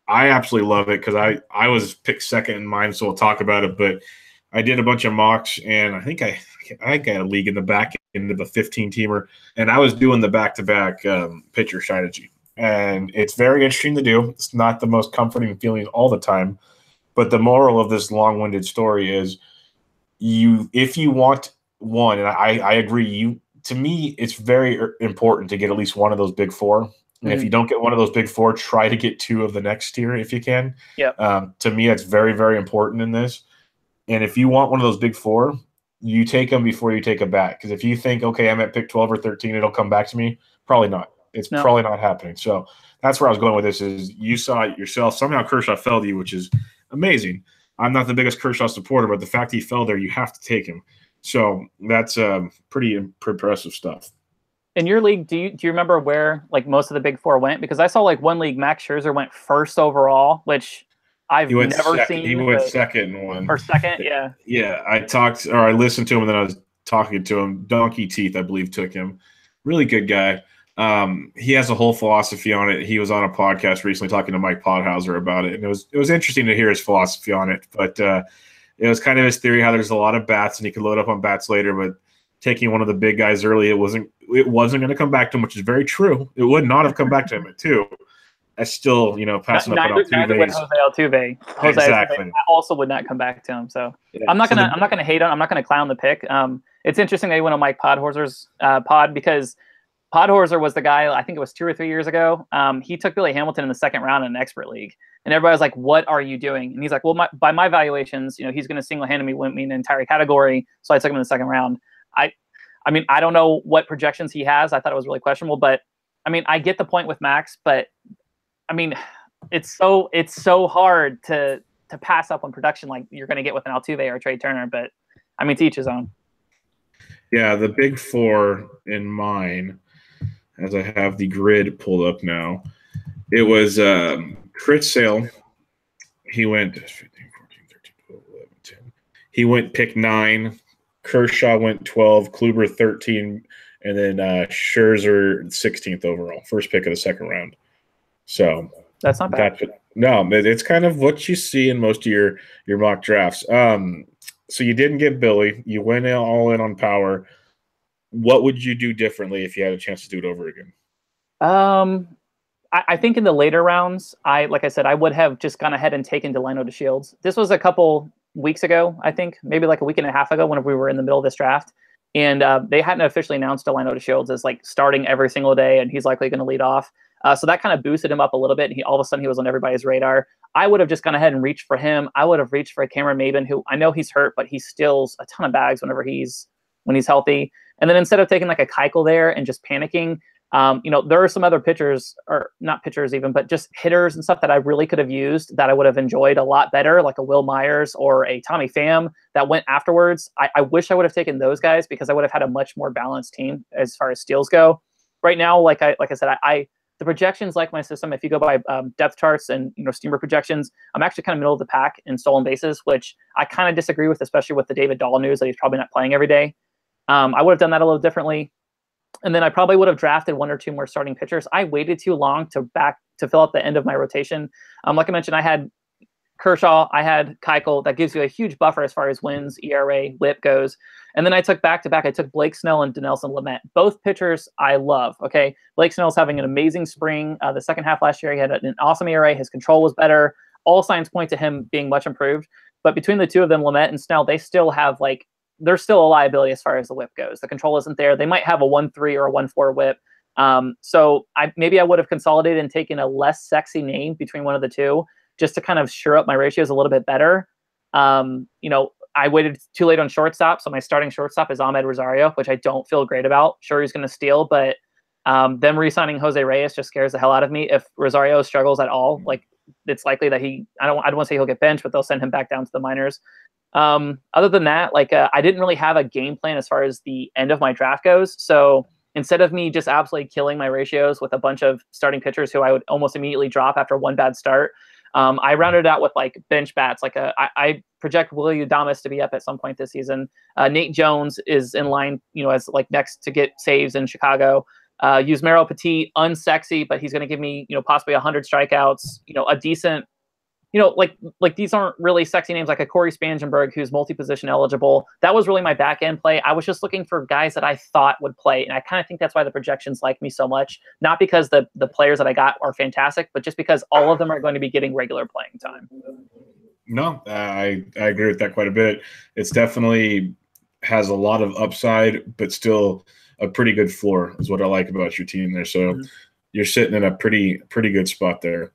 I absolutely love it because I was picked second in mine, so we'll talk about it. But I did a bunch of mocks, and I think I got a league in the back end of a 15-teamer, and I was doing the back-to-back pitcher strategy. And it's very interesting to do. It's not the most comforting feeling all the time, but the moral of this long-winded story is if you want one, and I agree, to me, it's very important to get at least one of those big 4. And if you don't get one of those big 4, try to get 2 of the next tier if you can. Yeah. To me, that's very, very important in this. And if you want one of those big 4, you take them before you take a bat. Because if you think, okay, I'm at pick 12 or 13, it'll come back to me, probably not. It's probably not happening. So that's where I was going with this is you saw it yourself. Somehow Kershaw fell to you, which is amazing. I'm not the biggest Kershaw supporter, but the fact he fell there, you have to take him. So that's pretty impressive stuff. In your league, do you remember where like most of the big 4 went? Because I saw like one league, Max Scherzer went first overall, which I've never seen. He went second in one. Or second, yeah. Yeah, I listened to him and then I was talking to him. Donkey Teeth, I believe, took him. Really good guy. He has a whole philosophy on it. He was on a podcast recently talking to Mike Podhauser about it, and it was interesting to hear his philosophy on it. But it was kind of his theory how there's a lot of bats and he could load up on bats later, but taking one of the big guys early, it wasn't going to come back to him, which is very true. It would not have come back to him at 2. That's still, passing up on Altuve. Neither would Jose Altuve. Exactly. Altuve also would not come back to him. So yeah. I'm not gonna hate on. I'm not gonna clown the pick. It's interesting that he went on Mike Podhorser's pod because Podhorser was the guy. I think it was 2 or 3 years ago. He took Billy Hamilton in the 2nd round in an expert league, and everybody was like, "What are you doing?" And he's like, "Well, by my valuations, he's going to single-handedly win me an entire category." So I took him in the 2nd round. I mean, I don't know what projections he has. I thought it was really questionable, but I mean, I get the point with Max, but I mean, it's so hard to pass up on production like you're going to get with an Altuve or Trey Turner. But I mean, to each his own. Yeah, the big 4 in mine. as I have the grid pulled up now. It was Chris Sale. He went 15, 14, 13, 12, 11, 10. He went pick 9. Kershaw went 12. Kluber 13. And then Scherzer 16th overall. First pick of the second round. So that's not bad. No, it's kind of what you see in most of your mock drafts. So you didn't get Billy. You went all in on power. What would you do differently if you had a chance to do it over again? I think in the later rounds, like I said, I would have just gone ahead and taken Delano DeShields. This was a couple weeks ago, I think, maybe like a week and a half ago, whenever we were in the middle of this draft. And they hadn't officially announced Delano DeShields as like starting every single day, and he's likely going to lead off. So that kind of boosted him up a little bit. All of a sudden, he was on everybody's radar. I would have just gone ahead and reached for him. I would have reached for a Cameron Maybin, who I know he's hurt, but he steals a ton of bags when he's healthy. And then instead of taking like a Keuchel there and just panicking, there are some other pitchers, or not pitchers even, but just hitters and stuff that I really could have used that I would have enjoyed a lot better, like a Will Myers or a Tommy Pham that went afterwards. I wish I would have taken those guys because I would have had a much more balanced team as far as steals go. Right now, like I said, the projections like my system. If you go by depth charts and steamer projections, I'm actually kind of middle of the pack in stolen bases, which I kind of disagree with, especially with the David Dahl news that he's probably not playing every day. I would have done that a little differently. And then I probably would have drafted 1 or 2 more starting pitchers. I waited too long to fill out the end of my rotation. Like I mentioned, I had Kershaw, I had Keuchel. That gives you a huge buffer as far as wins, ERA, WHIP goes. And then I took back-to-back. I took Blake Snell and Dinelson Lamet. Both pitchers I love, okay? Blake Snell's having an amazing spring. The second half last year, he had an awesome ERA. His control was better. All signs point to him being much improved. But between the two of them, Lamet and Snell, they still have, they're still a liability as far as the WHIP goes. The control isn't there. They might have a 1.3 or a 1.4 WHIP. So maybe I would have consolidated and taken a less sexy name between one of the two, just to kind of sure up my ratios a little bit better. I waited too late on shortstop, so my starting shortstop is Ahmed Rosario, which I don't feel great about. Sure, he's going to steal, but them re-signing Jose Reyes just scares the hell out of me. If Rosario struggles at all, it's likely that I don't want to say he'll get benched, but they'll send him back down to the minors. Other than that, I didn't really have a game plan as far as the end of my draft goes. So instead of me just absolutely killing my ratios with a bunch of starting pitchers who I would almost immediately drop after one bad start, I rounded it out with bench bats. I project Willie Adames to be up at some point this season. Nate Jones is in line, as next to get saves in Chicago. Yusmeiro Petit, unsexy, but he's going to give me, possibly 100 strikeouts, a decent, these aren't really sexy names, like a Corey Spangenberg, who's multi-position eligible. That was really my back end play. I was just looking for guys that I thought would play. And I kind of think that's why the projections like me so much, not because the players that I got are fantastic, but just because all of them are going to be getting regular playing time. No, I agree with that quite a bit. It's definitely has a lot of upside, but still a pretty good floor is what I like about your team there. So you're sitting in a pretty good spot there.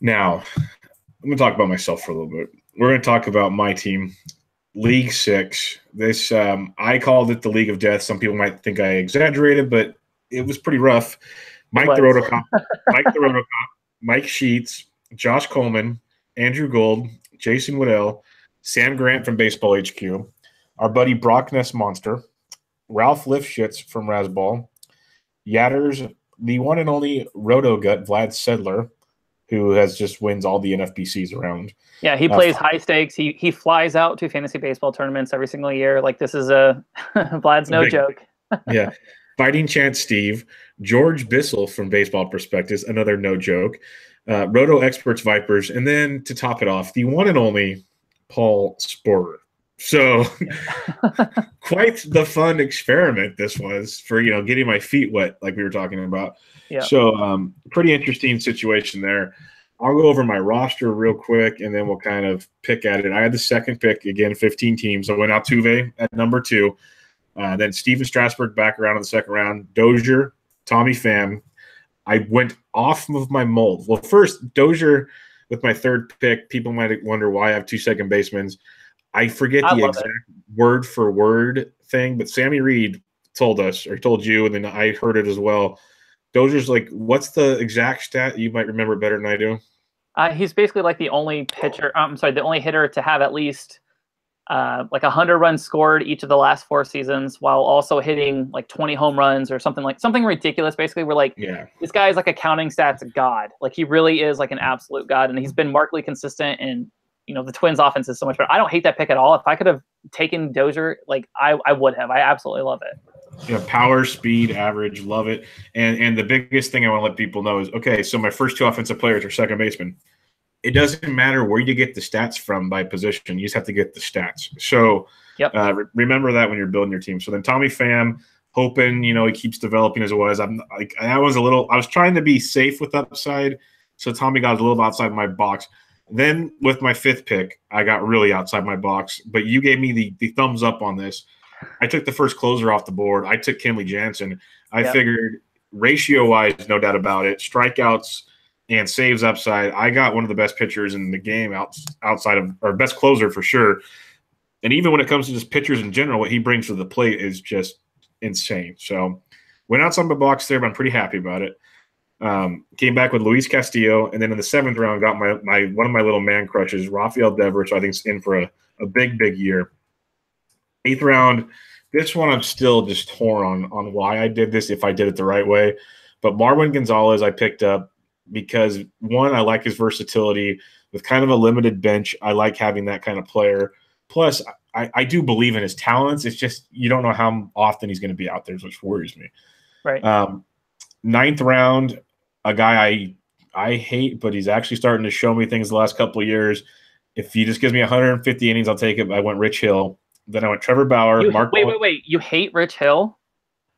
Now, I'm going to talk about myself for a little bit. We're going to talk about my team, League 6. This I called it the League of Death. Some people might think I exaggerated, but it was pretty rough. Mike the Rotocop, Mike Sheets, Josh Coleman, Andrew Gold, Jason Waddell, Sam Grant from Baseball HQ, our buddy Brock Ness Monster, Ralph Lifshitz from Razzball, Yatters, the one and only Rotogut Vlad Sedler, who has just wins all the NFBCs around. Yeah, he plays high stakes. He flies out to fantasy baseball tournaments every single year. This is Vlad's no joke. Yeah. Fighting Chance Steve, George Bissell from Baseball Prospectus, another no joke. Roto Experts Vipers, and then to top it off, the one and only Paul Sporter. So quite the fun experiment this was for, getting my feet wet like we were talking about. Yeah. So pretty interesting situation there. I'll go over my roster real quick, and then we'll kind of pick at it. I had the second pick, again, 15 teams. I went Altuve at number 2. Then Steven Strasburg back around in the second round. Dozier, Tommy Pham. I went off of my mold. Well, first, Dozier with my third pick. People might wonder why I have 2 second basemen. I forget the exact word-for-word thing, but Sammy Reed told us, or told you, and then I heard it as well. Dozier's what's the exact stat? You might remember it better than I do. He's basically the only pitcher. The only hitter to have at least like 100 runs scored each of the last 4 seasons, while also hitting like 20 home runs or something ridiculous. Basically, we're like, this guy is like a counting stats god. Like he really is like an absolute god, and he's been markedly consistent. And the Twins' offense is so much better. I don't hate that pick at all. If I could have taken Dozier, like I would have. I absolutely love it. Yeah, power, speed, average, love it. And the biggest thing I want to let people know is, okay, so my first 2 offensive players are second baseman. It doesn't matter where you get the stats from by position. You just have to get the stats. So remember that when you're building your team. So then Tommy Pham, hoping, he keeps developing as it was. I was trying to be safe with upside. So Tommy got a little outside my box. Then with my 5th pick, I got really outside my box. But you gave me the thumbs up on this. I took the first closer off the board. I took Kenley Jansen. I figured ratio-wise, no doubt about it, strikeouts and saves upside, I got one of the best pitchers in the game outside of – or best closer for sure. And even when it comes to just pitchers in general, what he brings to the plate is just insane. So went outside my box there, but I'm pretty happy about it. Came back with Luis Castillo, and then in the 7th round got my one of my little man crushes, Rafael Devers, I think is in for a big, big year. 8th round, this one I'm still just torn on why I did this, if I did it the right way. But Marwin Gonzalez I picked up because, one, I like his versatility. With kind of a limited bench, I like having that kind of player. Plus, I do believe in his talents. It's just you don't know how often he's going to be out there, which worries me. Right. 9th round, a guy I hate, but he's actually starting to show me things the last couple of years. If he just gives me 150 innings, I'll take it. I went Rich Hill. Then I went Trevor Bauer. Wait. You hate Rich Hill?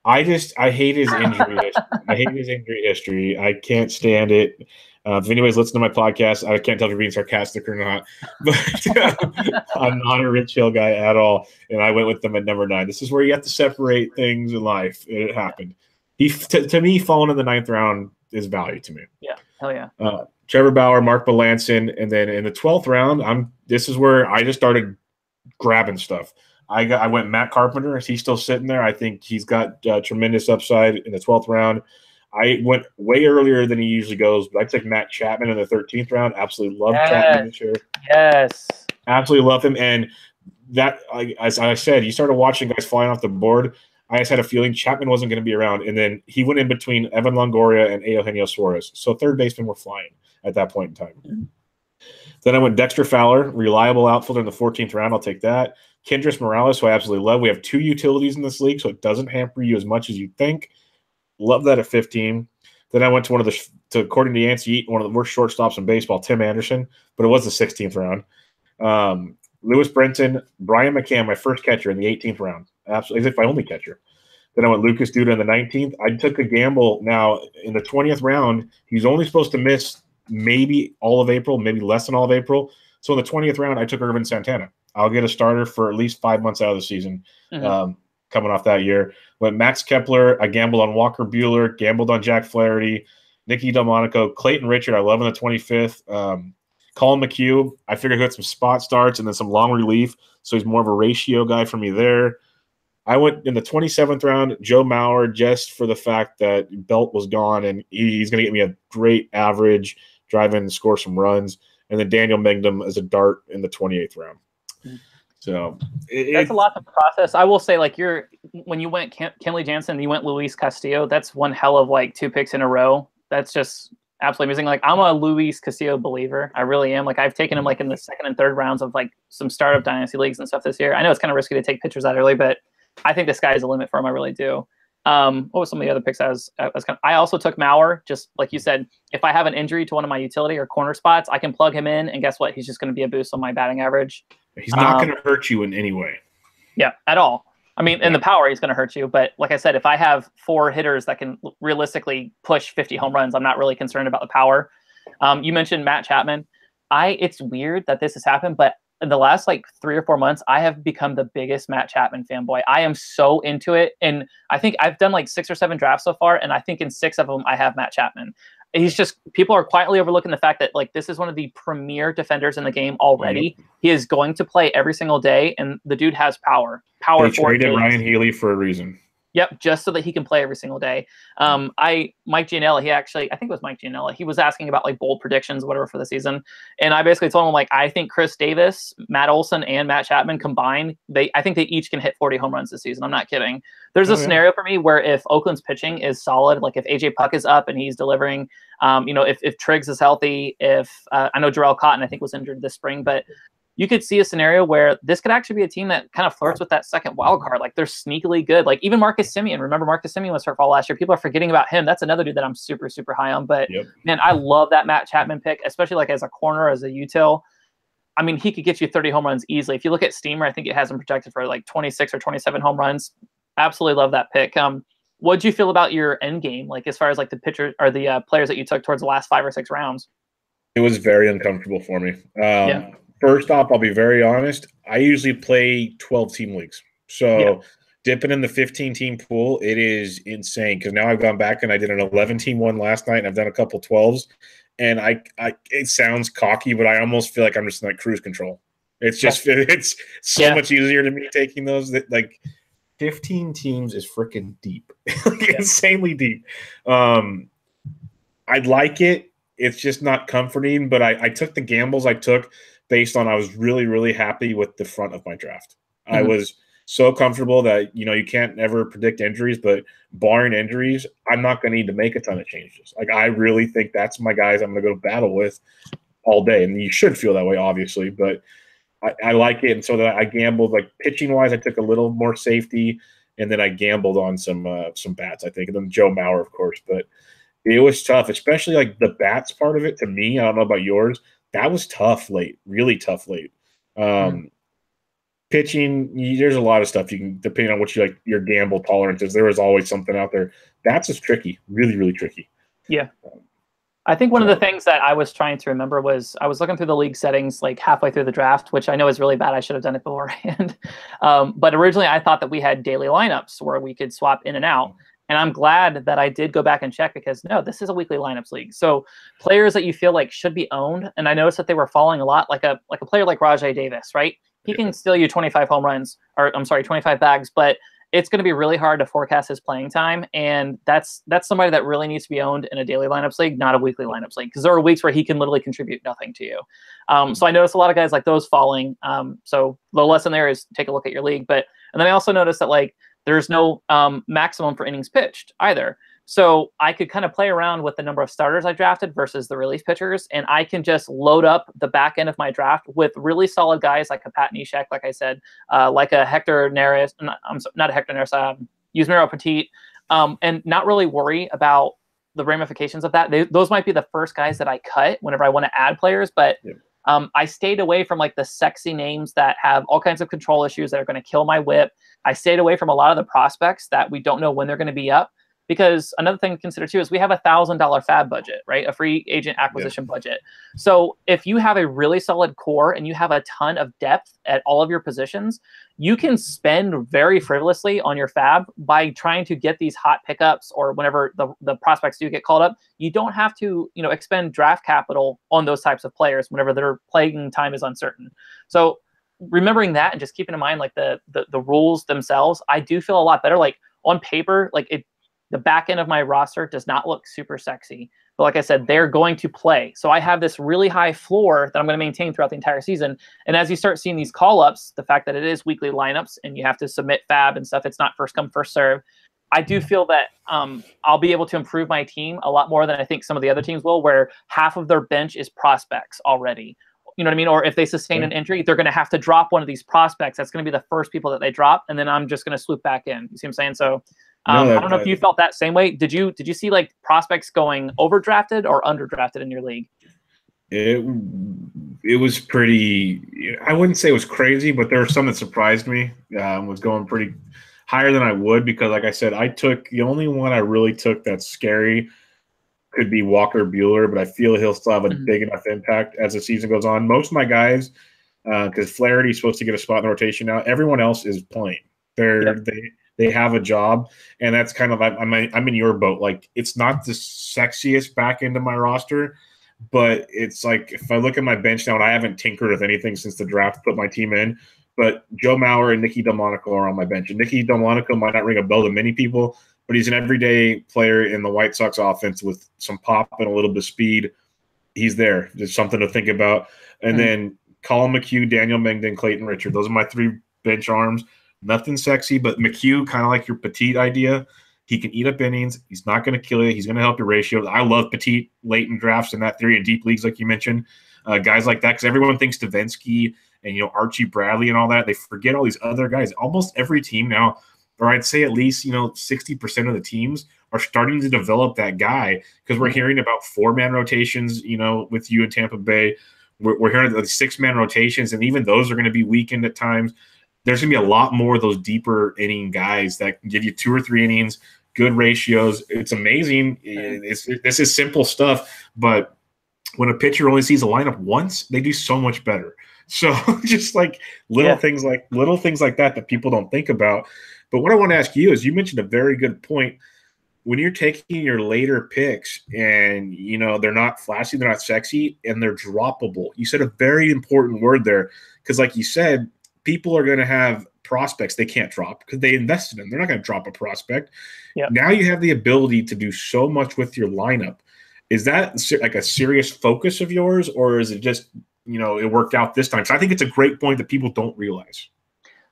I hate his injury history. I hate his injury history. I can't stand it. If anybody's listening to my podcast, I can't tell if you're being sarcastic or not. But I'm not a Rich Hill guy at all, and I went with them at number 9. This is where you have to separate things in life. It happened. To me, falling in the 9th round is value to me. Yeah, hell yeah. Trevor Bauer, Mark Melanson, and then in the 12th round, this is where I just started grabbing stuff. I went Matt Carpenter. Is he still sitting there? I think he's got tremendous upside in the 12th round. I went way earlier than he usually goes, but I took Matt Chapman in the 13th round. Absolutely love Chapman this year. Yes. Absolutely love him. And that, as I said, you started watching guys flying off the board. I just had a feeling Chapman wasn't going to be around. And then he went in between Evan Longoria and Eugenio Suarez. So third basemen were flying at that point in time. Mm-hmm. Then I went Dexter Fowler, reliable outfielder in the 14th round. I'll take that. Kendrys Morales, who I absolutely love. We have 2 utilities in this league, so it doesn't hamper you as much as you think. Love that at 15. Then I went to according to Yancy Eaton, one of the worst shortstops in baseball, Tim Anderson, but it was the 16th round. Lewis Brenton, Brian McCann, my first catcher in the 18th round. Absolutely, my only catcher. Then I went Lucas Duda in the 19th. I took a gamble. Now, in the 20th round, he's only supposed to miss maybe all of April, maybe less than all of April. So in the 20th round, I took Irvin Santana. I'll get a starter for at least 5 months out of the season coming off that year. Went Max Kepler. I gambled on Walker Buehler, gambled on Jack Flaherty, Nicky Delmonico, Clayton Richard. I love in the 25th. Colin McHugh. I figured he had some spot starts and then some long relief, so he's more of a ratio guy for me there. I went in the 27th round, Joe Mauer, just for the fact that Belt was gone, and he's going to get me a great average, drive in and score some runs. And then Daniel Mangum as a dart in the 28th round. So that's a lot to process. I will say, when you went Kenley Jansen, you went Luis Castillo. That's one hell of 2 picks in a row. That's just absolutely amazing. I'm a Luis Castillo believer. I really am. I've taken him in the 2nd and 3rd rounds of some startup dynasty leagues and stuff this year. I know it's kind of risky to take pitchers that early, but I think the sky is the limit for him. I really do. What was some of the other picks I also took Mauer, just like you said. If I have an injury to one of my utility or corner spots, I can plug him in, and guess what? He's just going to be a boost on my batting average. He's not going to hurt you in any way. Yeah, at all. In the power, he's going to hurt you. But like I said, if I have 4 hitters that can realistically push 50 home runs, I'm not really concerned about the power. You mentioned Matt Chapman. It's weird that this has happened, but in the last 3 or 4 months, I have become the biggest Matt Chapman fanboy. I am so into it. And I think I've done 6 or 7 drafts so far. And I think in 6 of them, I have Matt Chapman. People are quietly overlooking the fact that this is one of the premier defenders in the game already. Yep. He is going to play every single day. And the dude has power. They traded Ryan Healy for a reason. Yep, just so that he can play every single day. Mike Gianella, I think it was Mike Gianella, he was asking about like bold predictions, whatever, for the season. And I basically told him, like, I think Chris Davis, Matt Olson, and Matt Chapman combined, I think they each can hit 40 home runs this season. I'm not kidding. There's a scenario for me where if Oakland's pitching is solid, like if AJ Puck is up and he's delivering, if Triggs is healthy, if I know Jarrell Cotton, I think, was injured this spring, but you could see a scenario where this could actually be a team that kind of flirts with that second wild card. Like, they're sneakily good. Like, even Marcus Semien. Remember, Marcus Semien was hurt for all last year. People are forgetting about him. That's another dude that I'm super, super high on. But, man, I love that Matt Chapman pick, especially like as a corner, as a util. I mean, he could get you 30 home runs easily. If you look at Steamer, I think it has him projected for like 26 or 27 home runs. Absolutely love that pick. What'd you feel about your end game, like as far as like the pitcher or the players that you took towards the last 5 or 6 rounds? It was very uncomfortable for me. First off, I'll be very honest. I usually play 12-team leagues. So dipping in the 15-team pool, it is insane, because now I've gone back and I did an 11-team one last night, and I've done a couple 12s. And it sounds cocky, but I almost feel like I'm just in like cruise control. It's just it's so much easier to me taking those. Like 15 teams is freaking deep, insanely deep. I'd like it. It's just not comforting. But I took the gambles I took based on I was really, really happy with the front of my draft. I was so comfortable that, you can't ever predict injuries, but barring injuries, I'm not going to need to make a ton of changes. Like, I really think that's my guys I'm going to go to battle with all day. And you should feel that way, obviously, but I like it. And so that I gambled, like, pitching wise, I took a little more safety, and then I gambled on some bats, I think, and then Joe Mauer, of course. But it was tough, especially like the bats part of it. To me, I don't know about yours, that was tough late, really tough late. Pitching, there's a lot of stuff you can, depending on what you like, your gamble tolerance is. There is always something out there. Bats is tricky, really, really tricky. Yeah. I think one of the things that I was trying to remember was I was looking through the league settings like halfway through the draft, which I know is really bad. I should have done it beforehand. But originally I thought that we had daily lineups where we could swap in and out. And I'm glad that I did go back and check, because no, this is a weekly lineups league. So players that you feel like should be owned, and I noticed that they were falling a lot, like a player like Rajai Davis, right? He can steal you 25 home runs, or 25 bags, but it's going to be really hard to forecast his playing time. And that's somebody that really needs to be owned in a daily lineups league, not a weekly lineups league, because there are weeks where he can literally contribute nothing to you. So I noticed a lot of guys like those falling. So the lesson there is take a look at your league. And then I also noticed that, like, there's no maximum for innings pitched either. So I could kind of play around with the number of starters I drafted versus the relief pitchers, and I can just load up the back end of my draft with really solid guys like a Pat Neshek, like I said, like a Hector Neris, not a Hector Neris, Yusmeiro Petit, and not really worry about the ramifications of that. Those might be the first guys that I cut whenever I want to add players, but I stayed away from like the sexy names that have all kinds of control issues that are going to kill my whip. I stayed away from a lot of the prospects that we don't know when they're going to be up, because another thing to consider too is we have $1,000 fab budget, right? A free agent acquisition budget. So if you have a really solid core and you have a ton of depth at all of your positions, you can spend very frivolously on your fab by trying to get these hot pickups, or whenever the prospects do get called up. You don't have to, expend draft capital on those types of players whenever their playing time is uncertain. So remembering that and just keeping in mind like the rules themselves, I do feel a lot better. Like on paper, like the back end of my roster does not look super sexy, but like I said, they're going to play. So I have this really high floor that I'm going to maintain throughout the entire season. And as you start seeing these call ups, the fact that it is weekly lineups and you have to submit fab and stuff, it's not first come, first serve. I do feel that I'll be able to improve my team a lot more than I think some of the other teams will, where half of their bench is prospects already. You know what I mean? Or if they sustain an injury, they're going to have to drop one of these prospects. That's going to be the first people that they drop. And then I'm just going to swoop back in. You see what I'm saying? So I don't know if you felt that same way. Did you see like prospects going overdrafted or underdrafted in your league? It was pretty, I wouldn't say it was crazy, but there was some that surprised me. Was going pretty higher than I would, because like I said, I took the only one I really took that's scary could be Walker Buehler, but I feel he'll still have a big enough impact as the season goes on. Most of my guys, because Flaherty's supposed to get a spot in the rotation now, everyone else is playing. They have a job, and that's kind of I'm in your boat. Like, it's not the sexiest back end of my roster, but it's like if I look at my bench now, and I haven't tinkered with anything since the draft, put my team in, but Joe Mauer and Nicky Delmonico are on my bench. And Nicky Delmonico might not ring a bell to many people, but he's an everyday player in the White Sox offense with some pop and a little bit of speed. He's there. There's something to think about. And then Colin McHugh, Daniel Mengden, Clayton Richard. Those are my 3 bench arms. Nothing sexy, but McHugh, kind of like your Petit idea. He can eat up innings. He's not going to kill you. He's going to help your ratios. I love Petit late in drafts in that theory in deep leagues, like you mentioned. Guys like that, because everyone thinks Davinsky and, Archie Bradley and all that. They forget all these other guys. Almost every team now, or I'd say at least, 60% of the teams are starting to develop that guy, because we're hearing about 4-man rotations, with you in Tampa Bay. We're hearing the 6-man rotations, and even those are going to be weakened at times. There's going to be a lot more of those deeper inning guys that can give you 2 or 3 innings, good ratios. It's amazing. This is simple stuff, but when a pitcher only sees a lineup once, they do so much better. So just like little things like that people don't think about. But what I want to ask you is, you mentioned a very good point. When you're taking your later picks and, they're not flashy, they're not sexy, and they're droppable. You said a very important word there, because like you said, people are going to have prospects they can't drop because they invested in them. They're not going to drop a prospect. Yep. Now you have the ability to do so much with your lineup. Is that like a serious focus of yours, or is it just, it worked out this time? So I think it's a great point that people don't realize.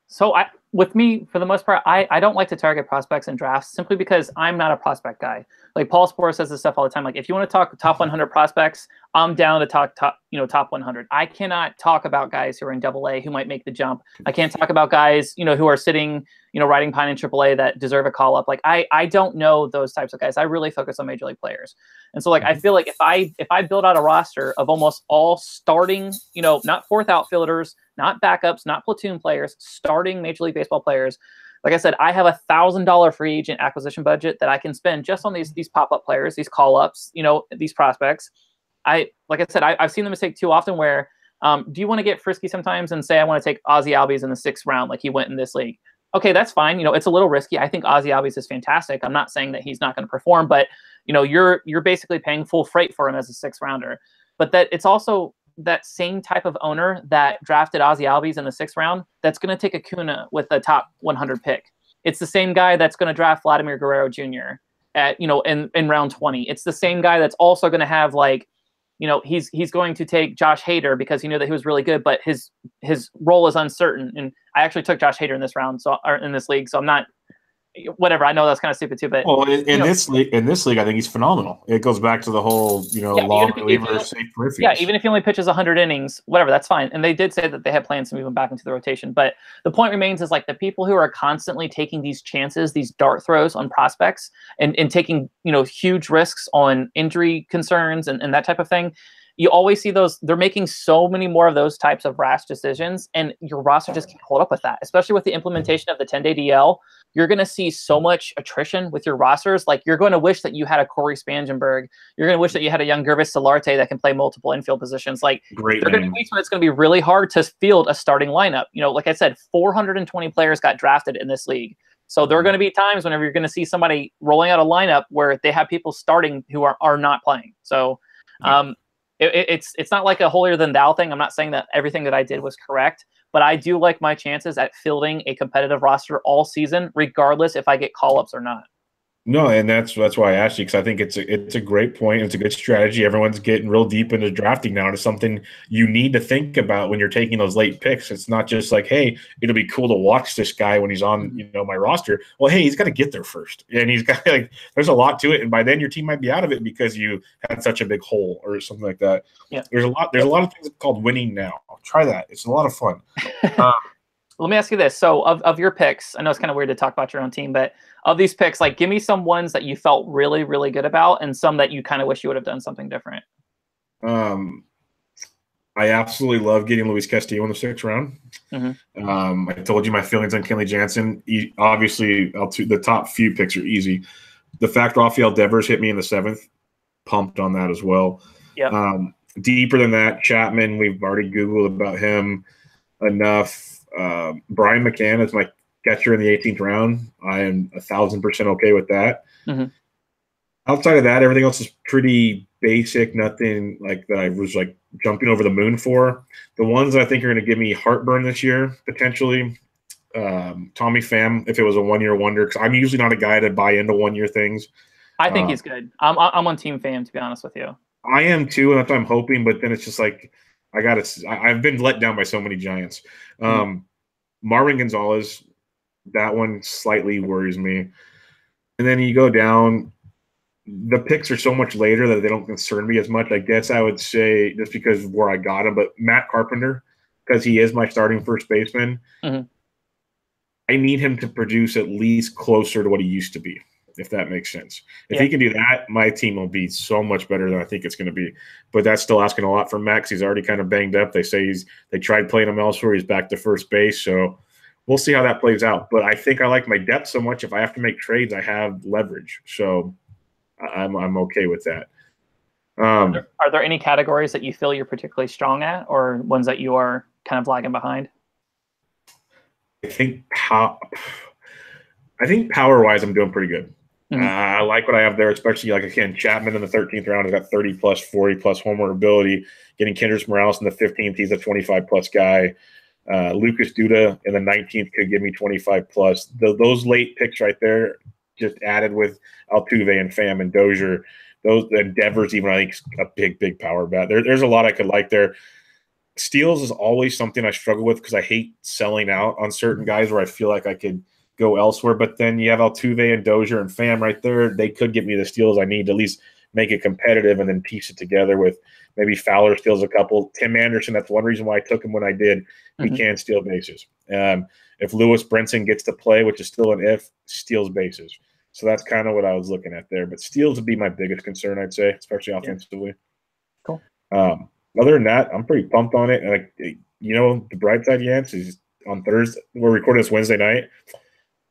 So with me, for the most part, I don't like to target prospects in drafts, simply because I'm not a prospect guy. Like Paul Sporer says this stuff all the time. Like, if you want to talk top 100 prospects, I'm down to talk top 100. I cannot talk about guys who are in AA who might make the jump. I can't talk about guys, who are sitting, riding pine in AAA that deserve a call up. Like, I don't know those types of guys. I really focus on major league players. And so, like, I feel like if I build out a roster of almost all starting, not fourth outfielders, not backups, not platoon players, starting Major League Baseball players. Like I said, I have $1,000 free agent acquisition budget that I can spend just on these pop-up players, these call-ups, these prospects. Like I said, I've seen the mistake too often where, do you want to get frisky sometimes and say, I want to take Ozzie Albies in the 6th round, like he went in this league? Okay, that's fine. It's a little risky. I think Ozzie Albies is fantastic. I'm not saying that he's not going to perform, but you're basically paying full freight for him as a 6th rounder. But that it's also that same type of owner that drafted Ozzie Albies in the 6th round that's going to take Acuna with a top 100 pick. It's the same guy that's going to draft Vladimir Guerrero Jr. at in round 20. It's the same guy that's also going to have, like, he's going to take Josh Hader because he knew that he was really good, but his role is uncertain. And I actually took Josh Hader in this round, or in this league, so I'm not. Whatever. I know that's kind of stupid too, but in this league, I think he's phenomenal. It goes back to the whole, long reliever, safe peripheral. Yeah, even if he only pitches 100 innings, whatever, that's fine. And they did say that they had plans to move him back into the rotation. But the point remains is, like, the people who are constantly taking these chances, these dart throws on prospects, and taking huge risks on injury concerns and that type of thing. You always see those. They're making so many more of those types of rash decisions, and your roster just can't hold up with that, especially with the implementation of the 10-day DL. You're going to see so much attrition with your rosters. Like, you're going to wish that you had a Corey Spangenberg. You're going to wish that you had a young Gervis Solarte that can play multiple infield positions. Like, they're going to be weeks when it's going to be really hard to field a starting lineup. Like I said, 420 players got drafted in this league. So there are going to be times whenever you're going to see somebody rolling out a lineup where they have people starting who are not playing. So, it's not like a holier than thou thing. I'm not saying that everything that I did was correct, but I do like my chances at fielding a competitive roster all season, regardless if I get call-ups or not. No, and that's why I asked you, because I think it's a great point. It's a good strategy. Everyone's getting real deep into drafting now. It's something you need to think about when you're taking those late picks. It's not just like, hey, it'll be cool to watch this guy when he's on my roster. Well, hey, he's got to get there first, and he's got there's a lot to it, and by then your team might be out of it because you had such a big hole or something like that. Yeah, there's a lot of things called winning now. Try that. It's a lot of fun. Let me ask you this. So of your picks, I know it's kind of weird to talk about your own team, but of these picks, like, give me some ones that you felt really, really good about and some that you kind of wish you would have done something different. I absolutely love getting Luis Castillo in the 6th round. Mm-hmm. I told you my feelings on Kenley Jansen. Obviously, the top few picks are easy. The fact Rafael Devers hit me in the 7th, pumped on that as well. Yeah. Deeper than that, Chapman, we've already Googled about him enough. Brian McCann is my catcher in the 18th round. I am 1,000% okay with that. Mm-hmm. Outside of that, everything else is pretty basic, nothing like that I was like jumping over the moon for. The ones that I think are going to give me heartburn this year, potentially, Tommy Pham, if it was a 1 year wonder, because I'm usually not a guy to buy into 1 year things. I think he's good. I'm on Team Pham, to be honest with you. I am too, and that's what I'm hoping. But then it's just like I've been let down by so many Giants. Marvin Gonzalez, that one slightly worries me. And then you go down. The picks are so much later that they don't concern me as much. I guess I would say just because of where I got him, but Matt Carpenter, because he is my starting first baseman, I need him to produce at least closer to what he used to be, if that makes sense. If he can do that, my team will be so much better than I think it's going to be. But that's still asking a lot from Max. He's already kind of banged up. They say they tried playing him elsewhere. He's back to first base. So we'll see how that plays out. But I think I like my depth so much. If I have to make trades, I have leverage. So I'm okay with that. Are there any categories that you feel you're particularly strong at, or ones that you are kind of lagging behind? I think power-wise, I'm doing pretty good. I like what I have there, especially like again, Chapman in the 13th round has got 30 plus, 40 plus homer ability. Getting Kendrys Morales in the 15th, he's a 25 plus guy. Lucas Duda in the 19th could give me 25 plus. Those late picks right there, just added with Altuve and Pham and Dozier, those Devers even I think a big power bat. There's a lot I could like there. Steals is always something I struggle with because I hate selling out on certain guys where I feel like I could go elsewhere. But then you have Altuve and Dozier and Pham right there. They could give me the steals I need to at least make it competitive and then piece it together with maybe Fowler steals a couple. Tim Anderson, that's one reason why I took him when I did. He can steal bases. If Lewis Brinson gets to play, which is still an if, steals bases. So that's kind of what I was looking at there. But steals would be my biggest concern, I'd say, especially offensively. Cool. Other than that, I'm pretty pumped on it. And the bright side, Yance, is on Thursday. We're recording this Wednesday night.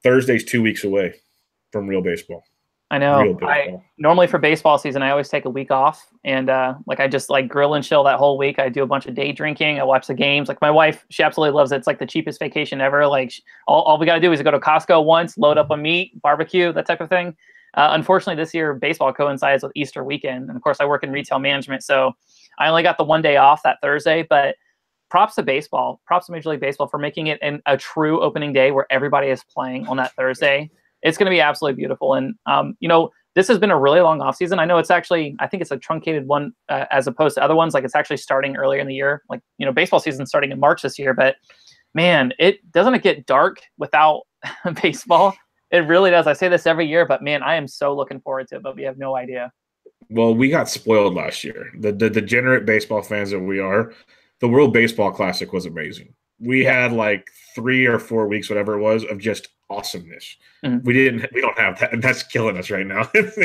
Thursday's 2 weeks away from real baseball. I know. Normally for baseball season, I always take a week off, and I just like grill and chill that whole week. I do a bunch of day drinking. I watch the games. Like my wife, she absolutely loves it. It's like the cheapest vacation ever. Like all we got to do is go to Costco once, load up a meat, barbecue, that type of thing. Unfortunately, this year baseball coincides with Easter weekend, and of course, I work in retail management, so I only got the 1 day off that Thursday. But props to baseball, props to Major League Baseball for making it a true opening day where everybody is playing on that Thursday. It's going to be absolutely beautiful. And, this has been a really long off season. I know I think it's a truncated one as opposed to other ones. Like it's actually starting earlier in the year. Like, baseball season starting in March this year. But man, doesn't it get dark without baseball? It really does. I say this every year, but man, I am so looking forward to it, but we have no idea. Well, we got spoiled last year. The degenerate baseball fans that we are, the World Baseball Classic was amazing. We had like 3 or 4 weeks, whatever it was, of just awesomeness. We don't have that, and that's killing us right now. As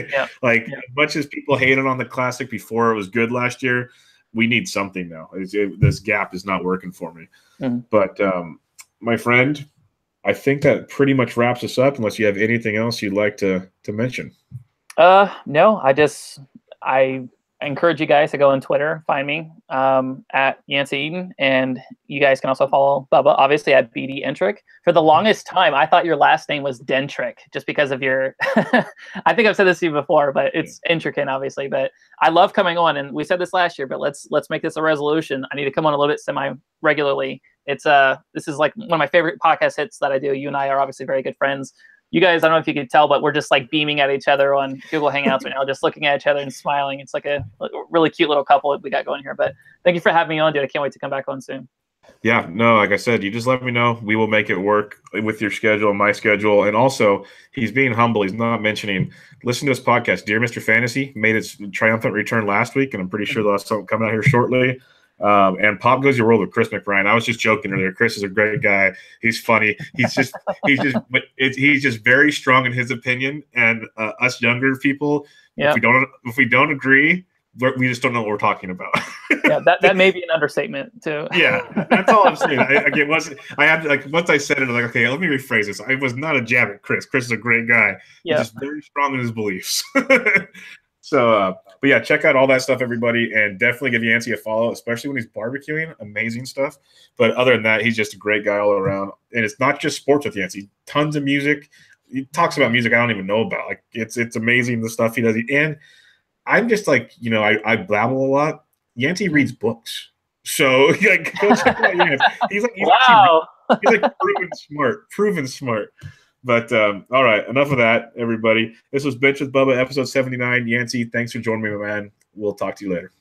much as people hated on the Classic before it was good last year, we need something now. This gap is not working for me. But my friend, I think that pretty much wraps us up. Unless you have anything else you'd like to mention. No, I encourage you guys to go on Twitter, find me at Yancy Eaton, and you guys can also follow Bubba, obviously, at BD Entrick. For the longest time, I thought your last name was Dentrick, just because of your I think I've said this to you before, but it's Intricate, obviously. But I love coming on, and we said this last year, but let's make this a resolution. I need to come on a little bit semi-regularly. This is like one of my favorite podcast hits that I do. You and I are obviously very good friends. You guys, I don't know if you could tell, but we're just like beaming at each other on Google Hangouts right now, just looking at each other and smiling. It's like a really cute little couple we got going here. But thank you for having me on, dude. I can't wait to come back on soon. Yeah, no, like I said, you just let me know. We will make it work with your schedule and my schedule. And also, he's being humble. He's not mentioning, listen to this podcast. Dear Mr. Fantasy made its triumphant return last week, and I'm pretty sure they'll have something coming out here shortly. And Pop Goes Your World with Chris McBride. I was just joking earlier. Chris is a great guy. He's funny. He's just very strong in his opinion. And us younger people, if we don't agree, we just don't know what we're talking about. Yeah, that may be an understatement too. Yeah, that's all I'm saying. Once I said it, I was like, okay, let me rephrase this. I was not a jab at Chris. Chris is a great guy. He's just very strong in his beliefs. So, but yeah, check out all that stuff, everybody, and definitely give Yancy a follow, especially when he's barbecuing. Amazing stuff. But other than that, he's just a great guy all around. And it's not just sports with Yancy. Tons of music. He talks about music I don't even know about. Like it's amazing the stuff he does. And I'm just like, I babble a lot. Yancy reads books. So like, go check out Yancy. He's Wow. He's like proven smart. But all right, enough of that, everybody. This was Bench with Bubba, episode 79. Yancy, thanks for joining me, my man. We'll talk to you later.